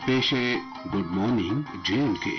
पेश है good morning J&K।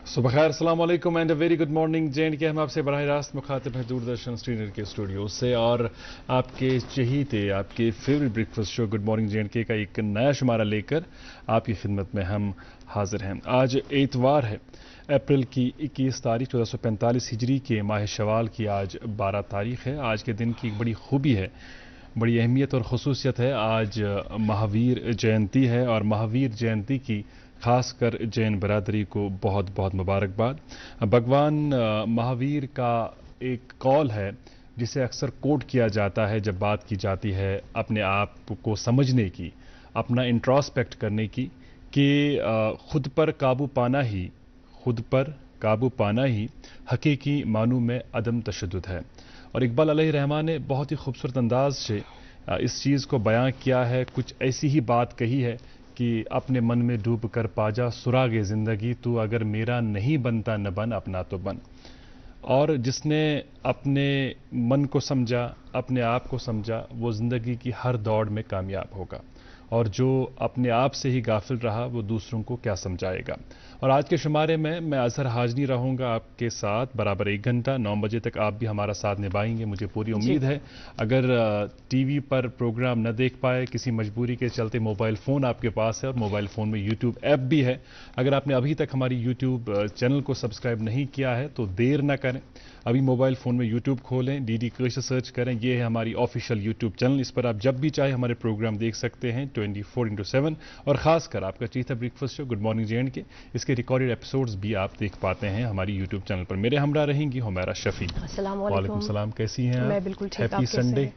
सुबह खैर, अस्सलाम वालेकुम and a very good morning J&K। हम आपसे बराह रास्त मुखातिब हैं दूरदर्शन श्रीनगर के स्टूडियो से और आपके चहीते आपके favourite breakfast show good morning J&K का एक नया शुमारा लेकर आपकी खिदमत में हम हाजिर हैं। आज इतवार है, अप्रैल की 21 तारीख 1445 हिजरी के माह शवाल की आज 12 तारीख है। आज के दिन की एक बड़ी खूबी है, बड़ी अहमियत और खसूसियत है। आज महावीर जयंती है और महावीर जयंती की ख़ास कर जैन बरादरी को बहुत बहुत मुबारकबाद। भगवान महावीर का एक कौल है जिसे अक्सर कोट किया जाता है जब बात की जाती है अपने आप को समझने की, अपना इंट्रोस्पेक्ट करने की, कि खुद पर काबू पाना ही हकीकी मानू में अदम तशद्दुद है। और इकबाल अलैहिर्रहमान ने बहुत ही खूबसूरत अंदाज से इस चीज़ को बयां किया है। कुछ ऐसी ही बात कही है कि अपने मन में डूब कर पाजा सुरागे ज़िंदगी, तू अगर मेरा नहीं बनता न बन अपना तो बन। और जिसने अपने मन को समझा, अपने आप को समझा, वो ज़िंदगी की हर दौड़ में कामयाब होगा। और जो अपने आप से ही गाफिल रहा वो दूसरों को क्या समझाएगा। और आज के शुमारे में मैं अजहर हाजनी रहूँगा आपके साथ बराबर 1 घंटा। 9 बजे तक आप भी हमारा साथ निभाएंगे, मुझे पूरी उम्मीद है। अगर टीवी पर प्रोग्राम न देख पाए, किसी मजबूरी के चलते मोबाइल फ़ोन आपके पास है और मोबाइल फ़ोन में यूट्यूब ऐप भी है, अगर आपने अभी तक हमारी यूट्यूब चैनल को सब्सक्राइब नहीं किया है तो देर न करें, अभी मोबाइल फ़ोन में यूट्यूब खोलें, DD कश सर्च करें। ये है हमारी ऑफिशियल यूट्यूब चैनल, इस पर आप जब भी चाहे हमारे प्रोग्राम देख सकते हैं 24/7। और ख़ासकर आपका चीता breakfast show good morning J&K, इसके रिकॉर्डेड एपिसोड्स भी आप देख पाते हैं हमारी यूट्यूब चैनल पर। मेरे हमरा रहेंगी हुमैरा शफी। अस्सलाम वालेकुम सलाम, कैसी हैं आप? मैं बिल्कुल ठीक। Happy Sunday.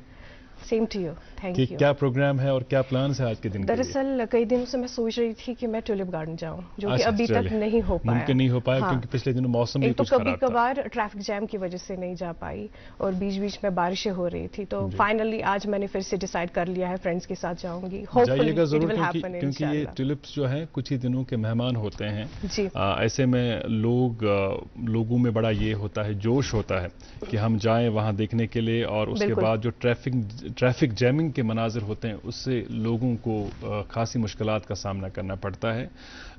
Same to you, thank you. क्या प्रोग्राम है और क्या प्लान है आज के दिन? दरअसल कई दिनों से मैं सोच रही थी कि मैं ट्यूलिप गार्डन जाऊं, जो कि अभी तक नहीं हो पाया। मुमकिन नहीं हो पाया क्योंकि पिछले दिनों मौसम भी कुछ खराब था। कभी कभार ट्रैफिक जैम की वजह से नहीं जा पाई और बीच बीच में बारिशें हो रही थी, तो फाइनली आज मैंने फिर से डिसाइड कर लिया है, फ्रेंड्स के साथ जाऊंगी। जाइएगा जरूर क्योंकि ये ट्यूलिप्स जो है कुछ ही दिनों के मेहमान होते हैं जी। ऐसे में लोगों में बड़ा ये होता है, जोश होता है कि हम जाएं वहां देखने के लिए। और उसके बाद जो ट्रैफिक जैमिंग के मनाजिर होते हैं उससे लोगों को खासी मुश्किलात का सामना करना पड़ता है।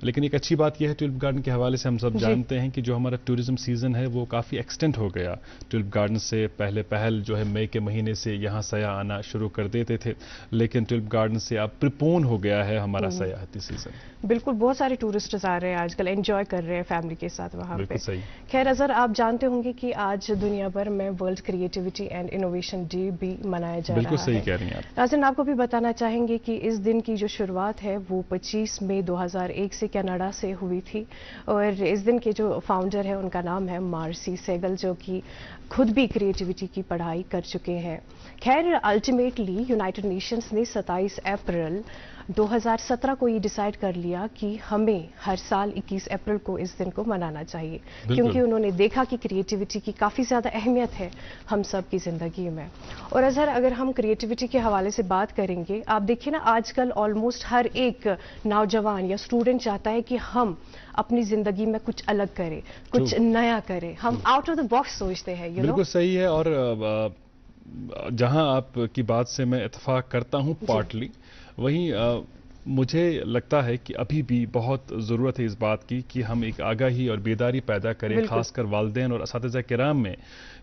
लेकिन एक अच्छी बात यह है ट्यूलिप गार्डन के हवाले से हम सब जानते हैं कि जो हमारा टूरिज्म सीजन है वो काफ़ी एक्सटेंड हो गया। ट्यूलिप गार्डन से पहल जो है मई के महीने से यहाँ सयाह आना शुरू कर देते थे, लेकिन ट्यूलिप गार्डन से अब प्रिपोन हो गया है हमारा सयाहती सीजन। बिल्कुल, बहुत सारे टूरिस्ट्स आ रहे हैं आजकल, एंजॉय कर रहे हैं फैमिली के साथ वहाँ पे। सही। खैर अजहर, आप जानते होंगे कि आज दुनिया भर में world creativity and innovation day भी मनाया जा بالکل रहा सही है। कह रही हैं आप। नाज़रीन, आपको भी बताना चाहेंगे कि इस दिन की जो शुरुआत है वो 25 मई 2001 से कनाडा से हुई थी और इस दिन के जो फाउंडर है उनका नाम है मार्सी सेगल, जो कि खुद भी क्रिएटिविटी की पढ़ाई कर चुके हैं। खैर, अल्टीमेटली यूनाइटेड नेशंस ने 27 अप्रैल 2017 को ये डिसाइड कर लिया कि हमें हर साल 21 अप्रैल को इस दिन को मनाना चाहिए, क्योंकि उन्होंने देखा कि क्रिएटिविटी की काफ़ी ज़्यादा अहमियत है हम सब की ज़िंदगी में। और अगर हम क्रिएटिविटी के हवाले से बात करेंगे, आप देखिए ना, आजकल ऑलमोस्ट हर एक नौजवान या स्टूडेंट चाहता है कि हम अपनी ज़िंदगी में कुछ अलग करें, कुछ नया करें, हम आउट ऑफ द बॉक्स सोचते हैं। बिल्कुल सही है। और जहां आपकी बात से मैं इत्तेफाक करता हूं पार्टली, वहीं मुझे लगता है कि अभी भी बहुत ज़रूरत है इस बात की कि हम एक आगाही और बेदारी पैदा करें, खासकर वालिदैन और असातिज़ा किराम में,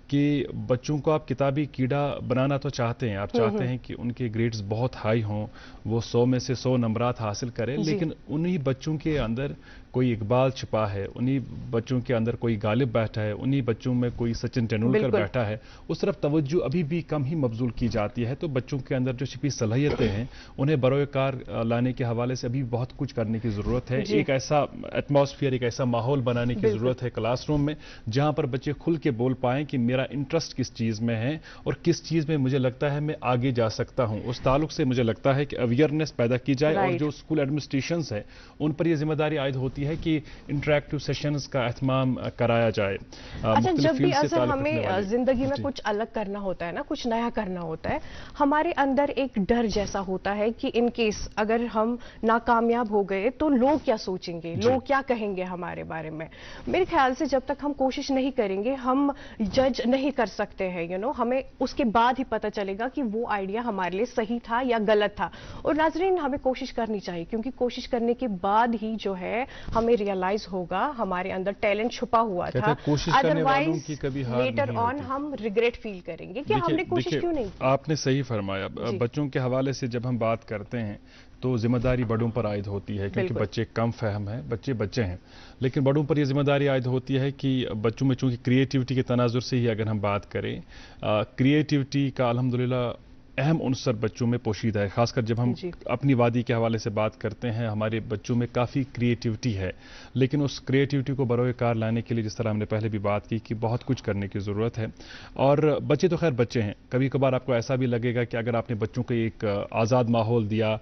कि बच्चों को आप किताबी कीड़ा बनाना तो चाहते हैं, आप चाहते हैं कि उनके ग्रेड्स बहुत हाई हों, वो 100 में से 100 नंबरात हासिल करें, लेकिन उन्हीं बच्चों के अंदर कोई इकबाल छिपा है, उन्हीं बच्चों के अंदर कोई गालिब बैठा है, उन्हीं बच्चों में कोई सचिन तेंदुलकर बैठा है, उस तरफ तवज्जो अभी भी कम ही मबजूल की जाती है। तो बच्चों के अंदर जो छिपी सलाहियतें हैं उन्हें बरोकार लाने के हवाले से अभी बहुत कुछ करने की ज़रूरत है। एक ऐसा एटमॉस्फेयर, एक ऐसा माहौल बनाने की ज़रूरत है क्लासरूम में जहाँ पर बच्चे खुल के बोल पाएँ कि मेरा इंटरेस्ट किस चीज़ में है और किस चीज़ में मुझे लगता है मैं आगे जा सकता हूँ। उस ताल्लुक से मुझे लगता है कि अवेयरनेस पैदा की जाए और जो स्कूल एडमिनिस्ट्रेशंस है उन पर यह जिम्मेदारी आयद होती है कि इंटरैक्टिव सेशंस का एहतमाम कराया जाए। अच्छा, जब भी हमें जिंदगी में कुछ अलग करना होता है ना, कुछ नया करना होता है, हमारे अंदर एक डर जैसा होता है कि इन केस अगर हम नाकामयाब हो गए तो लोग क्या सोचेंगे, लोग क्या कहेंगे हमारे बारे में। मेरे ख्याल से जब तक हम कोशिश नहीं करेंगे हम जज नहीं कर सकते हैं। हमें उसके बाद ही पता चलेगा कि वो आइडिया हमारे लिए सही था या गलत था। और नाजरीन, हमें कोशिश करनी चाहिए, क्योंकि कोशिश करने के बाद ही जो है हमें रियलाइज होगा हमारे अंदर टैलेंट छुपा हुआ था। अदरवाइज लेटर ऑन हम रिग्रेट फील करेंगे कि हमने कोशिश क्यों नहीं की। आपने सही फरमाया। बच्चों के हवाले से जब हम बात करते हैं तो जिम्मेदारी बड़ों पर आयद होती है, क्योंकि बच्चे कम फहम हैं, बच्चे बच्चे हैं, लेकिन बड़ों पर यह जिम्मेदारी आयद होती है कि बच्चों में चूंकि क्रिएटिविटी के तनाजुर से ही अगर हम बात करें, क्रिएटिविटी का अल्हम्दुलिल्लाह अहम उनसर बच्चों में पोशीदा है। खासकर जब हम अपनी वादी के हवाले से बात करते हैं, हमारे बच्चों में काफ़ी क्रिएटिविटी है, लेकिन उस क्रिएटिविटी को बरोए कार लाने के लिए, जिस तरह हमने पहले भी बात की, कि बहुत कुछ करने की ज़रूरत है। और बच्चे तो खैर बच्चे हैं, कभी कभार आपको ऐसा भी लगेगा कि अगर आपने बच्चों को एक आज़ाद माहौल दिया,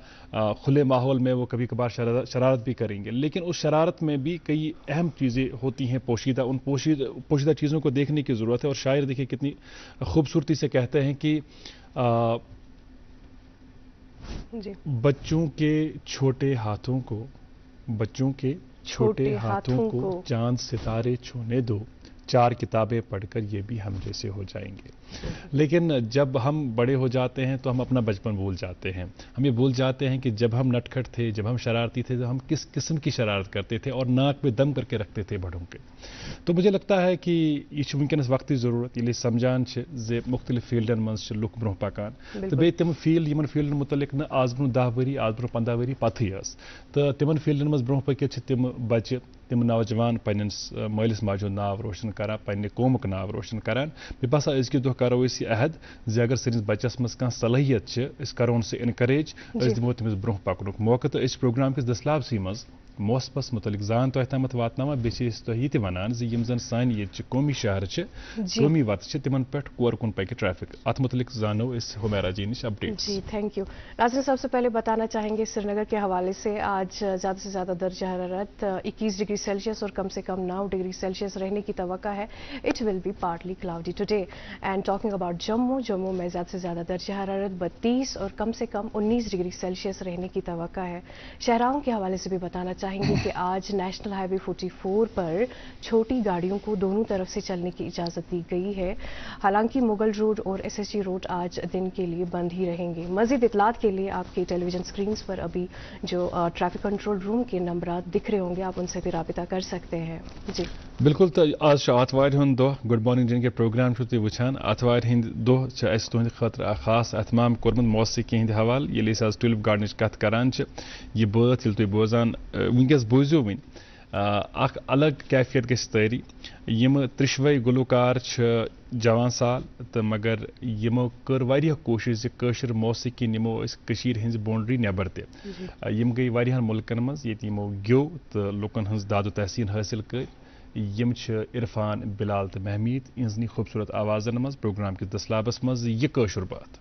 खुले माहौल में वो कभी कभार शरारत भी करेंगे, लेकिन उस शरारत में भी कई अहम चीज़ें होती हैं पोशीदा। उन पोशीदा चीज़ों को देखने की ज़रूरत है। और शायर देखिए कितनी खूबसूरती से कहते हैं कि बच्चों के छोटे हाथों को चांद सितारे छूने दो, 4 किताबें पढ़कर ये भी हम जैसे हो जाएंगे। लेकिन जब हम बड़े हो जाते हैं तो हम अपना बचपन भूल जाते हैं। हम ये भूल जाते हैं कि जब हम नटखट थे, जब हम शरारती थे, तो हम किस किस्म की शरारत करते थे और नाक में दम करके रखते थे बड़ों के। तो मुझे लगता है कि ये वुनकस वक्ती ज़रूरत ये समझान जे मुख्तलिफ फील्डन मज लुक ब्रोह पकान, तो बे तिम फील्ड यमन फील्डन मुतलिक न आज ब्रोह 10 वरी आज ब्रोह 15 वरी पथी तो तिमन फील्डन मज ब्रोह पकित तिम बच्चे, तिम नौजवान पन्नस मालिस माजो नाव रोशन करान, पन्ने कौमुक नाव रोशन करान। मे बसा अजकि दो करो इस अहद जे अगर सनिस बच्चस मज कह सलाहियत करोन से इनकरेज, दिमो तमिस ब्रोह पकनुक मौका। तो इस प्रोग्राम किस दसलाबसी मज मौसमस मुतलिक जान तो तम वातना बे तो वनान यम जन सान ये कौमी शहर कौमी वत तिमन पे कोर कुन पकि ट्रैफिक, अत मुतलिक जानो इस हुमैरा जी निश अपडेट। जी थैंक यू नाज़रीन, सबसे पहले बताना चाहेंगे श्रीनगर के हवाले से आज ज़्यादा से ज़्यादा दर्जा हरारत 21 डिग्री सेल्सियस और कम से कम 9 डिग्री सेल्सियस रहने की तवक्का है। It will be partly cloudy today. And talking about Jammu में ज़्यादा से ज़्यादा दर्जा हरारत 32 और कम से कम 19 डिग्री सेल्सियस रहने की तवक्का है। शहराओं के हवाले से भी बताना चाहेंगे कि आज नेशनल हाईवे 44 पर छोटी गाड़ियों को दोनों तरफ से चलने की इजाज़त दी गई है। हालांकि मुगल रोड और SSG रोड आज दिन के लिए बंद ही रहेंगे। मज़ीद इतलात के लिए आपके टेलीविजन स्क्रीन पर अभी जो ट्रैफिक कंट्रोल रूम के नंबर दिख रहे होंगे, आप उनसे भी राबिता कर सकते हैं। जी बिल्कुल। तो आज आतवार हुंद दो गुड मॉर्निंग जिनके प्रोग्राम तुम वुचान आतवार हिंद दो तुंद खतर खास एहतमाम कोर्मुत मौसीकी हिंद हवाले ये टुलिप गार्डन कत करान ये बात तुम बोजान वनकस बोजो वन اخ الگ کیفیت گژھِ تٲری یم ترٛشوے گلوکار چھِ جوان سال تہٕ مگر یمو کٔر واریاہ کوٗشش زِ کٲشِر موسیقی نِمو أسۍ کٔشیٖرِ ہٕنٛزِ بونڈری نٮ۪بر تہِ یم گٔے واریاہن مُلکن منٛز ییٚتہِ یمو گیوٚو تہٕ لُکن ہٕنٛز داد و تحسیٖن حٲصِل کٔرۍ یم چھِ عرفان بلال تہٕ محمیٖد یِہنٛزنٕے خوٗبصوٗرت آوازن منٛز پروگرام کِس دسلابس منٛز یہِ کٲشُر باتھ.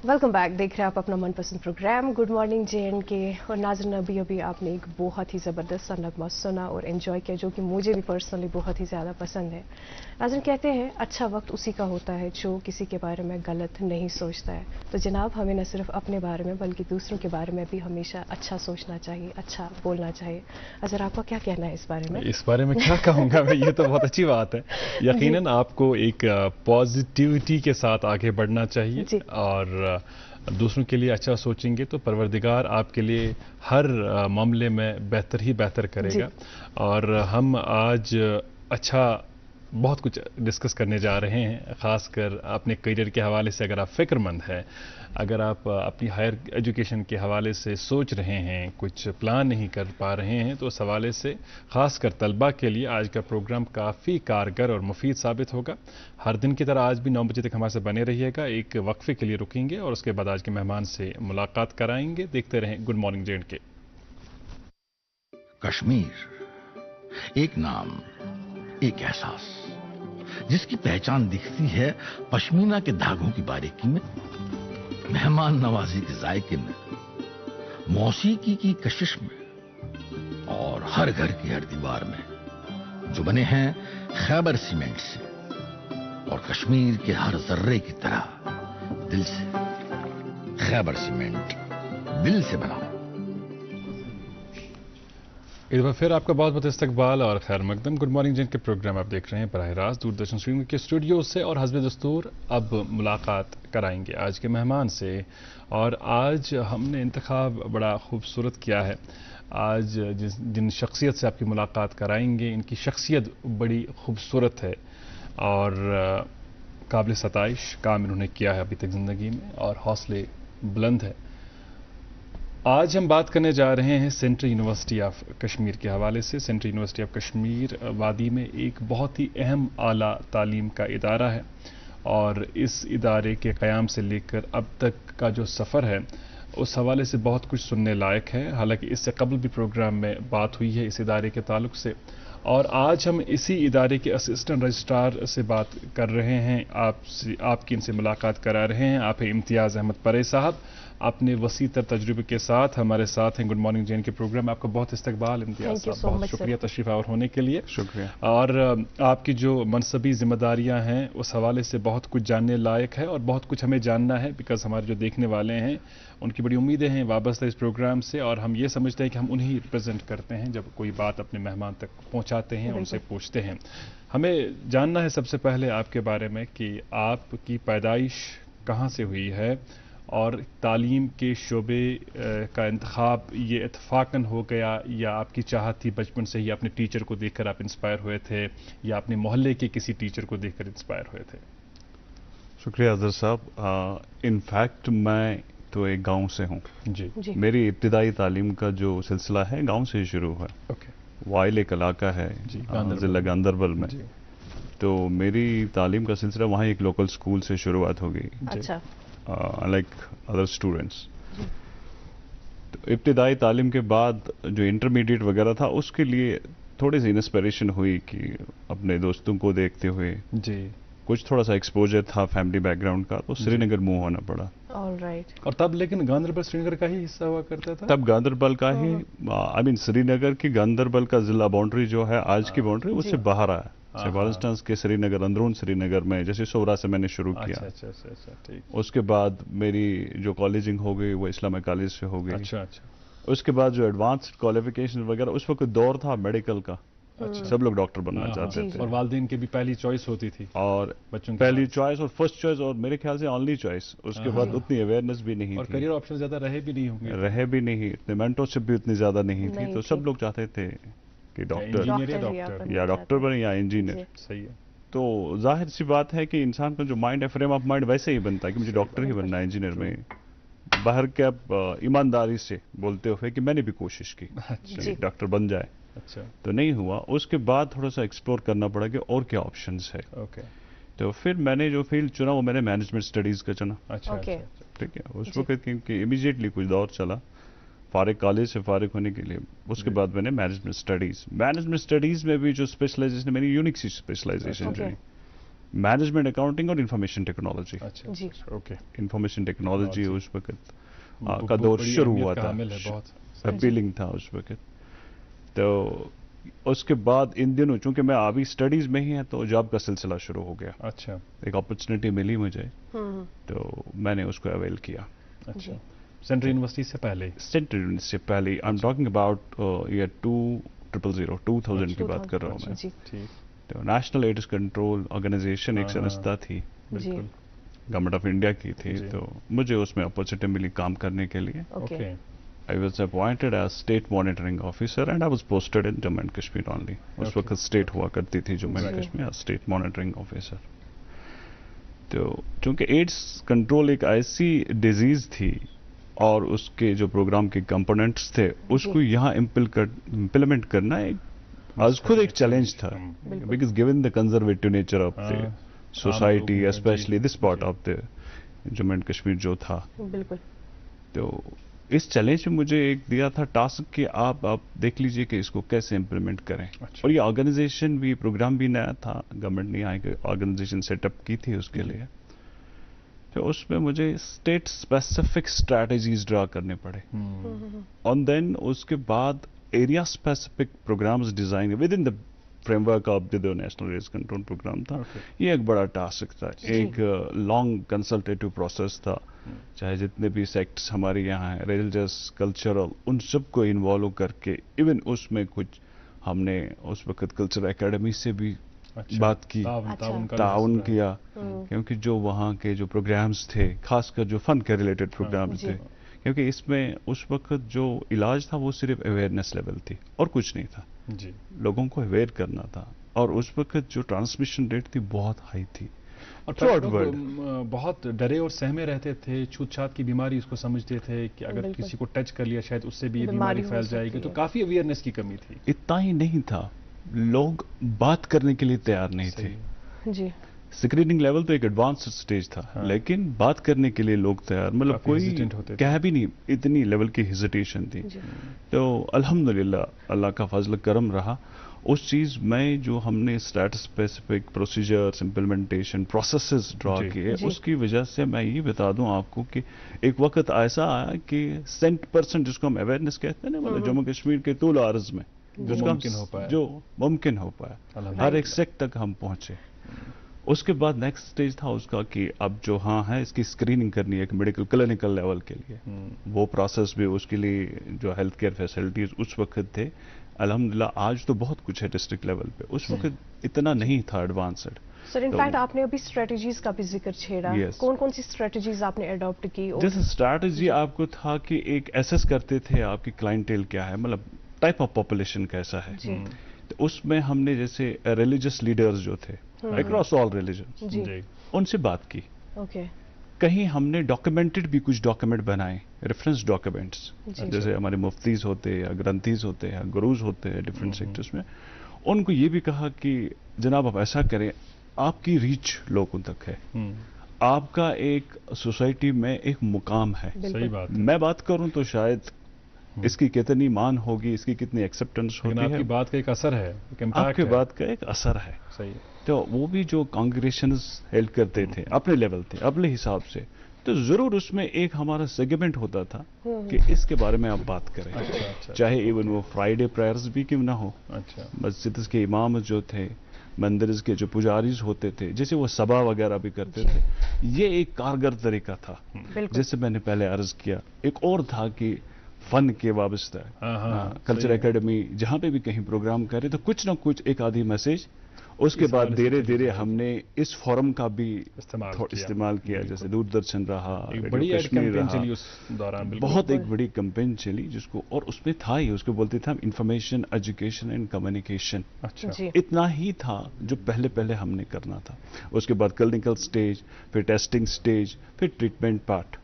Welcome back. देख रहे हैं आप अपना मनपसंद प्रोग्राम गुड मॉर्निंग JNK। और नाज़रीन, अभी आपने एक बहुत ही ज़बरदस्त सा नगमा सुना और एंजॉय किया, जो कि मुझे भी पर्सनली बहुत ही ज़्यादा पसंद है। नाज़रीन, कहते हैं अच्छा वक्त उसी का होता है जो किसी के बारे में गलत नहीं सोचता है। तो जनाब, हमें न सिर्फ अपने बारे में बल्कि दूसरों के बारे में भी हमेशा अच्छा सोचना चाहिए, अच्छा बोलना चाहिए। अज़र, आपका क्या कहना है इस बारे में? इस बारे में क्या कहूँगा मैं, ये तो बहुत अच्छी बात है। यकीनन आपको एक पॉजिटिविटी के साथ आगे बढ़ना चाहिए और दूसरों के लिए अच्छा सोचेंगे तो परवरदिगार आपके लिए हर मामले में बेहतर ही बेहतर करेगा। और हम आज अच्छा बहुत कुछ डिस्कस करने जा रहे हैं, ख़ासकर अपने करियर के हवाले से। अगर आप फ़िक्रमंद हैं, अगर आप अपनी हायर एजुकेशन के हवाले से सोच रहे हैं, कुछ प्लान नहीं कर पा रहे हैं, तो उस हवाले से ख़ासकर तलबा के लिए आज का प्रोग्राम काफ़ी कारगर और मुफीद साबित होगा। हर दिन की तरह आज भी 9 बजे तक हमारे साथ बने रहिएगा। एक वक्फे के लिए रुकेंगे और उसके बाद आज के मेहमान से मुलाकात कराएंगे। देखते रहें गुड मॉर्निंग JNK। कश्मीर एक नाम, एक एहसास, जिसकी पहचान दिखती है पश्मीना के धागों की बारीकी में, मेहमान नवाजी के जायके में, मौसीकी की कशिश में और हर घर की हर दीवार में, जो बने हैं खैबर सीमेंट से और कश्मीर के हर जर्रे की तरह दिल से। खैबर सीमेंट, दिल से बनाओ। एक बार फिर आपका बहुत बहुत इस्तकबाल और खैर मकदम। गुड मॉर्निंग JNK प्रोग्राम आप देख रहे हैं बराह रास्त दूरदर्शन श्रीनगर के स्टूडियो से। और हस्ब दस्तूर अब मुलाकात कराएंगे आज के मेहमान से। और आज हमने इंतखाब बड़ा खूबसूरत किया है। आज जिन शख्सियत से आपकी मुलाकात कराएंगे, इनकी शख्सियत बड़ी खूबसूरत है और काबिल सताइश काम इन्होंने किया है अभी तक ज़िंदगी में, और हौसले बुलंद है। आज हम बात करने जा रहे हैं सेंट्रल यूनिवर्सिटी ऑफ कश्मीर के हवाले से। सेंट्रल यूनिवर्सिटी ऑफ कश्मीर वादी में एक बहुत ही अहम आला तालीम का इदारा है और इस इदारे के क़याम से लेकर अब तक का जो सफ़र है उस हवाले से बहुत कुछ सुनने लायक है। हालांकि इससे कबल भी प्रोग्राम में बात हुई है इस इदारे के ताल्लुक से, और आज हम इसी इदारे के असिस्टेंट रजिस्ट्रार से बात कर रहे हैं, आपकी इनसे मुलाकात करा रहे हैं। आप हैं इम्तियाज़ अहमद परे साहब, अपने वसी तर तजुर्बे के साथ हमारे साथ हैं गुड मॉर्निंग JNK प्रोग्राम में। आपका बहुत इस्तकबाल इम्तियाज़ साहब, बहुत शुक्रिया तशरीफ़ आवर होने के लिए। शुक्रिया। और आपकी जो मनसबी जिम्मेदारियां हैं उस हवाले से बहुत कुछ जानने लायक है और बहुत कुछ हमें जानना है, बिकॉज हमारे जो देखने वाले हैं उनकी बड़ी उम्मीदें हैं वाबस्ता इस प्रोग्राम से, और हम ये समझते हैं कि हम उन्हीं रिप्रेजेंट करते हैं जब कोई बात अपने मेहमान तक पहुँचाते हैं, उनसे पूछते हैं। हमें जानना है सबसे पहले आपके बारे में कि आपकी पैदाइश कहाँ से हुई है और तालीम के शोबे का इंतखाब ये इत्तफाकन हो गया या आपकी चाहत थी बचपन से ही, अपने टीचर को देखकर आप इंस्पायर हुए थे या अपने मोहल्ले के किसी टीचर को देखकर इंस्पायर हुए थे? शुक्रिया अज़र साहब। इनफैक्ट मैं तो एक गांव से हूँ जी। मेरी इब्तिदाई तालीम का जो सिलसिला है गांव से ही शुरू है। वाइल एक इलाका है ज़िला गांदरबल में, तो मेरी तालीम का सिलसिला वहाँ एक लोकल स्कूल से शुरुआत हो गई। अच्छा। Like other students. तो इब्तिदाई तालीम के बाद जो इंटरमीडिएट वगैरह था उसके लिए थोड़ी सी इंस्पिरेशन हुई कि अपने दोस्तों को देखते हुए जी कुछ थोड़ा सा एक्सपोजर था फैमिली बैकग्राउंड का, तो श्रीनगर मूव होना पड़ा। ऑलराइट। और तब लेकिन गांदरबल श्रीनगर का ही हिस्सा हुआ करता था? तब गांदरबल का ही, आई मीन श्रीनगर की गांदरबल का जिला बाउंड्री जो है आज की बाउंड्री उससे बाहर आया। बाल्टिस्तान के श्रीनगर, अंदरून श्रीनगर में, जैसे सोरा से मैंने शुरू किया। अच्छा, ठीक। उसके बाद मेरी जो कॉलेजिंग हो गई वो इस्लामिक कॉलेज से हो गई। अच्छा। उसके बाद जो एडवांस्ड क्वालिफिकेशन वगैरह, उस वक्त दौर था मेडिकल का। सब लोग डॉक्टर बनना चाहते थे और वालिदैन की भी पहली चॉइस होती थी, और बच्चों की पहली चॉइस और फर्स्ट चॉइस और मेरे ख्याल से ओनली चॉइस। उसके बाद उतनी अवेयरनेस भी नहीं और थी, करियर ऑप्शन ज्यादा रहे भी नहीं होंगे, रहे भी नहीं, इतने मेंटरशिप भी उतनी ज्यादा नहीं थी। तो सब लोग चाहते थे कि डॉक्टर या डॉक्टर बने या इंजीनियर। सही है। तो जाहिर सी बात है कि इंसान का जो माइंड है, फ्रेम ऑफ माइंड वैसे ही बनता है कि मुझे डॉक्टर ही बनना है, इंजीनियर में। बाहर के अब ईमानदारी से बोलते हुए कि मैंने भी कोशिश की कि डॉक्टर बन जाए, तो नहीं हुआ। उसके बाद थोड़ा सा एक्सप्लोर करना पड़ा कि और क्या ऑप्शंस है। तो फिर मैंने जो फील्ड चुना वो मैंने मैनेजमेंट स्टडीज का चुना। ठीक है। उस वक्त क्योंकि इमीडिएटली कुछ दौर चला फारिग, कॉलेज से फारिग होने के लिए, उसके बाद मैंने मैनेजमेंट स्टडीज में भी जो स्पेशलाइजेशन, मेरी यूनिक सी स्पेशलाइजेशन जो है मैनेजमेंट अकाउंटिंग और इंफॉर्मेशन टेक्नोलॉजी। अच्छा जी। ओके। इंफॉर्मेशन टेक्नोलॉजी जी। उस वक्त वो का दौर बड़ी शुरू अहमियत हुआ का था, हामिल है बहुत। अपीलिंग था उस वक्त। तो उसके बाद इन दिनों चूंकि मैं अभी स्टडीज में ही है तो जॉब का सिलसिला शुरू हो गया। अच्छा एक अपॉर्चुनिटी मिली मुझे, तो मैंने उसको अवेल किया। अच्छा। सेंट्रल यूनिवर्सिटी से पहले ही? सेंट्रल यूनिवर्सिटी से पहले I am talking about year 2000 की बात कर रहा हूँ मैं। जी। ठीक। तो नेशनल एड्स कंट्रोल ऑर्गेनाइजेशन एक हाँ, संस्था थी, बिल्कुल। गवर्नमेंट ऑफ इंडिया की थी, जी। तो मुझे उसमें अपॉर्चुनिटी मिली काम करने के लिए। Okay. I was appointed as state monitoring officer and I was posted in Jammu and Kashmir only. उस Okay. वक्त स्टेट हुआ करती थी Jammu and Right. Kashmir, state monitoring officer. तो चूंकि एड्स कंट्रोल एक ऐसी डिजीज थी और उसके जो प्रोग्राम के कंपोनेंट्स थे उसको यहाँ इम्प्लीमेंट करना एक आज खुद एक चैलेंज था, because given the conservative nature of the society, लोग, स्पेशली जी, दिस पार्ट जी। Of the Jammu and Kashmir जो था। बिल्कुल। तो इस चैलेंज में मुझे एक दिया था टास्क कि आप देख लीजिए कि इसको कैसे इम्प्लीमेंट करें। अच्छा। और ये ऑर्गेनाइजेशन भी, प्रोग्राम भी नया था, गवर्नमेंट ने यहाँ एक ऑर्गेनाइजेशन सेटअप की थी उसके लिए। तो उसमें मुझे स्टेट स्पेसिफिक स्ट्रैटेजीज ड्रा करने पड़े, और देन उसके बाद area specific programmes design within the framework of the national AIDS control programme था। ये एक बड़ा टास्क था, एक लॉन्ग कंसल्टेटिव प्रोसेस था। चाहे जितने भी सेक्ट्स हमारे यहाँ हैं, रिलीजियस, कल्चरल, उन सबको इन्वॉल्व करके, इवन उसमें कुछ हमने उस वक्त कल्चरल एकेडमी से भी बात की, ताउन किया, क्योंकि जो वहाँ के जो प्रोग्राम्स थे, खासकर जो फन के रिलेटेड प्रोग्राम्स थे, क्योंकि इसमें उस वक्त जो इलाज था वो सिर्फ अवेयरनेस लेवल थी और कुछ नहीं था जी। लोगों को अवेयर करना था। और उस वक्त जो ट्रांसमिशन रेट थी बहुत हाई थी और थ्रू लोग बहुत डरे और सहमे रहते थे, छूत-छात की बीमारी उसको समझते थे कि अगर किसी को टच कर लिया शायद उससे भी ये बीमारी फैल जाएगी, तो काफी अवेयरनेस की कमी थी। इतना ही नहीं था, लोग बात करने के लिए तैयार नहीं थे। जी। स्क्रीनिंग लेवल तो एक एडवांस स्टेज था, हाँ। लेकिन बात करने के लिए लोग तैयार, मतलब काफी कोई hesitant होते थे। कह भी नहीं, इतनी लेवल की हेजिटेशन थी। तो अल्हम्दुलिल्लाह अल्लाह का फजल करम रहा। उस चीज में जो हमने state specific procedures, implementation processes draw किए, उसकी वजह से मैं ये बता दूं आपको कि एक वक्त ऐसा आया कि 100% जिसको हम अवेयरनेस कहते हैं ना, मतलब जम्मू कश्मीर के तूल अर्ज में जो मुमकिन हो पाया, हर एक सेक्ट तक हम पहुंचे। उसके बाद नेक्स्ट स्टेज था उसका कि अब जो हाँ है इसकी स्क्रीनिंग करनी है, एक मेडिकल क्लिनिकल लेवल के लिए। वो प्रोसेस भी, उसके लिए जो हेल्थ केयर फैसिलिटीज उस वक्त थे, अल्हम्दुलिल्लाह आज तो बहुत कुछ है डिस्ट्रिक्ट लेवल पे, उस वक्त इतना नहीं था एडवांस्ड। सर इनफैक्ट आपने अभी स्ट्रेटजीज का भी जिक्र छेड़ा, कौन कौन सी स्ट्रेटजीज आपने अडॉप्ट की? जैसे स्ट्रेटजी आपको था कि एक एसेस करते थे आपकी क्लाइंटेल क्या है, मतलब टाइप ऑफ पॉपुलेशन कैसा है। तो उसमें हमने जैसे रिलीजियस लीडर्स जो थे अक्रॉस ऑल रिलीजन, उनसे बात की। कहीं हमने डॉक्यूमेंटेड भी कुछ डॉक्यूमेंट बनाए, रेफरेंस डॉक्यूमेंट्स, जैसे हमारे मुफ्तीज होते हैं या ग्रंथीज होते हैं, गुरुज होते हैं डिफरेंट सेक्टर्स में। उनको ये भी कहा कि जनाब आप ऐसा करें, आपकी रीच लोगों तक है, आपका एक सोसाइटी में एक मुकाम है। सही बात है। मैं बात करूं तो शायद इसकी कितनी मान होगी, इसकी कितनी एक्सेप्टेंस होती है, आपकी बात का एक असर है, आपकी बात का एक असर है। सही। तो वो भी जो कांग्रेगेशंस हेल्ड करते थे अपने लेवल थे, अपने हिसाब से, तो जरूर उसमें एक हमारा सेगमेंट होता था कि इसके बारे में आप बात करें। अच्छा। चाहे इवन वो फ्राइडे प्रेयर्स भी क्यों ना हो, अच्छा। मस्जिद के इमाम जो थे, मंदिर के जो पुजारीज होते थे, जैसे वो सभा वगैरह भी करते थे, ये एक कारगर तरीका था। जैसे मैंने पहले अर्ज किया, एक और था कि फन के वाबस्ता कल्चर एकेडमी जहां पे भी कहीं प्रोग्राम करे तो कुछ ना कुछ एक आधी मैसेज। उसके बाद धीरे धीरे हमने इस फोरम का भी इस्तेमाल किया, जैसे दूरदर्शन रहा, एक बड़ी कैंपेन चली उस दौरान, बहुत एक बड़ी कैंपेन चली जिसको, और उसमें था ही, उसको बोलते थे हम इंफॉर्मेशन, एजुकेशन एंड कम्युनिकेशन। अच्छा। इतना ही था जो पहले पहले हमने करना था। उसके बाद क्लिनिकल स्टेज, फिर टेस्टिंग स्टेज, फिर ट्रीटमेंट पार्ट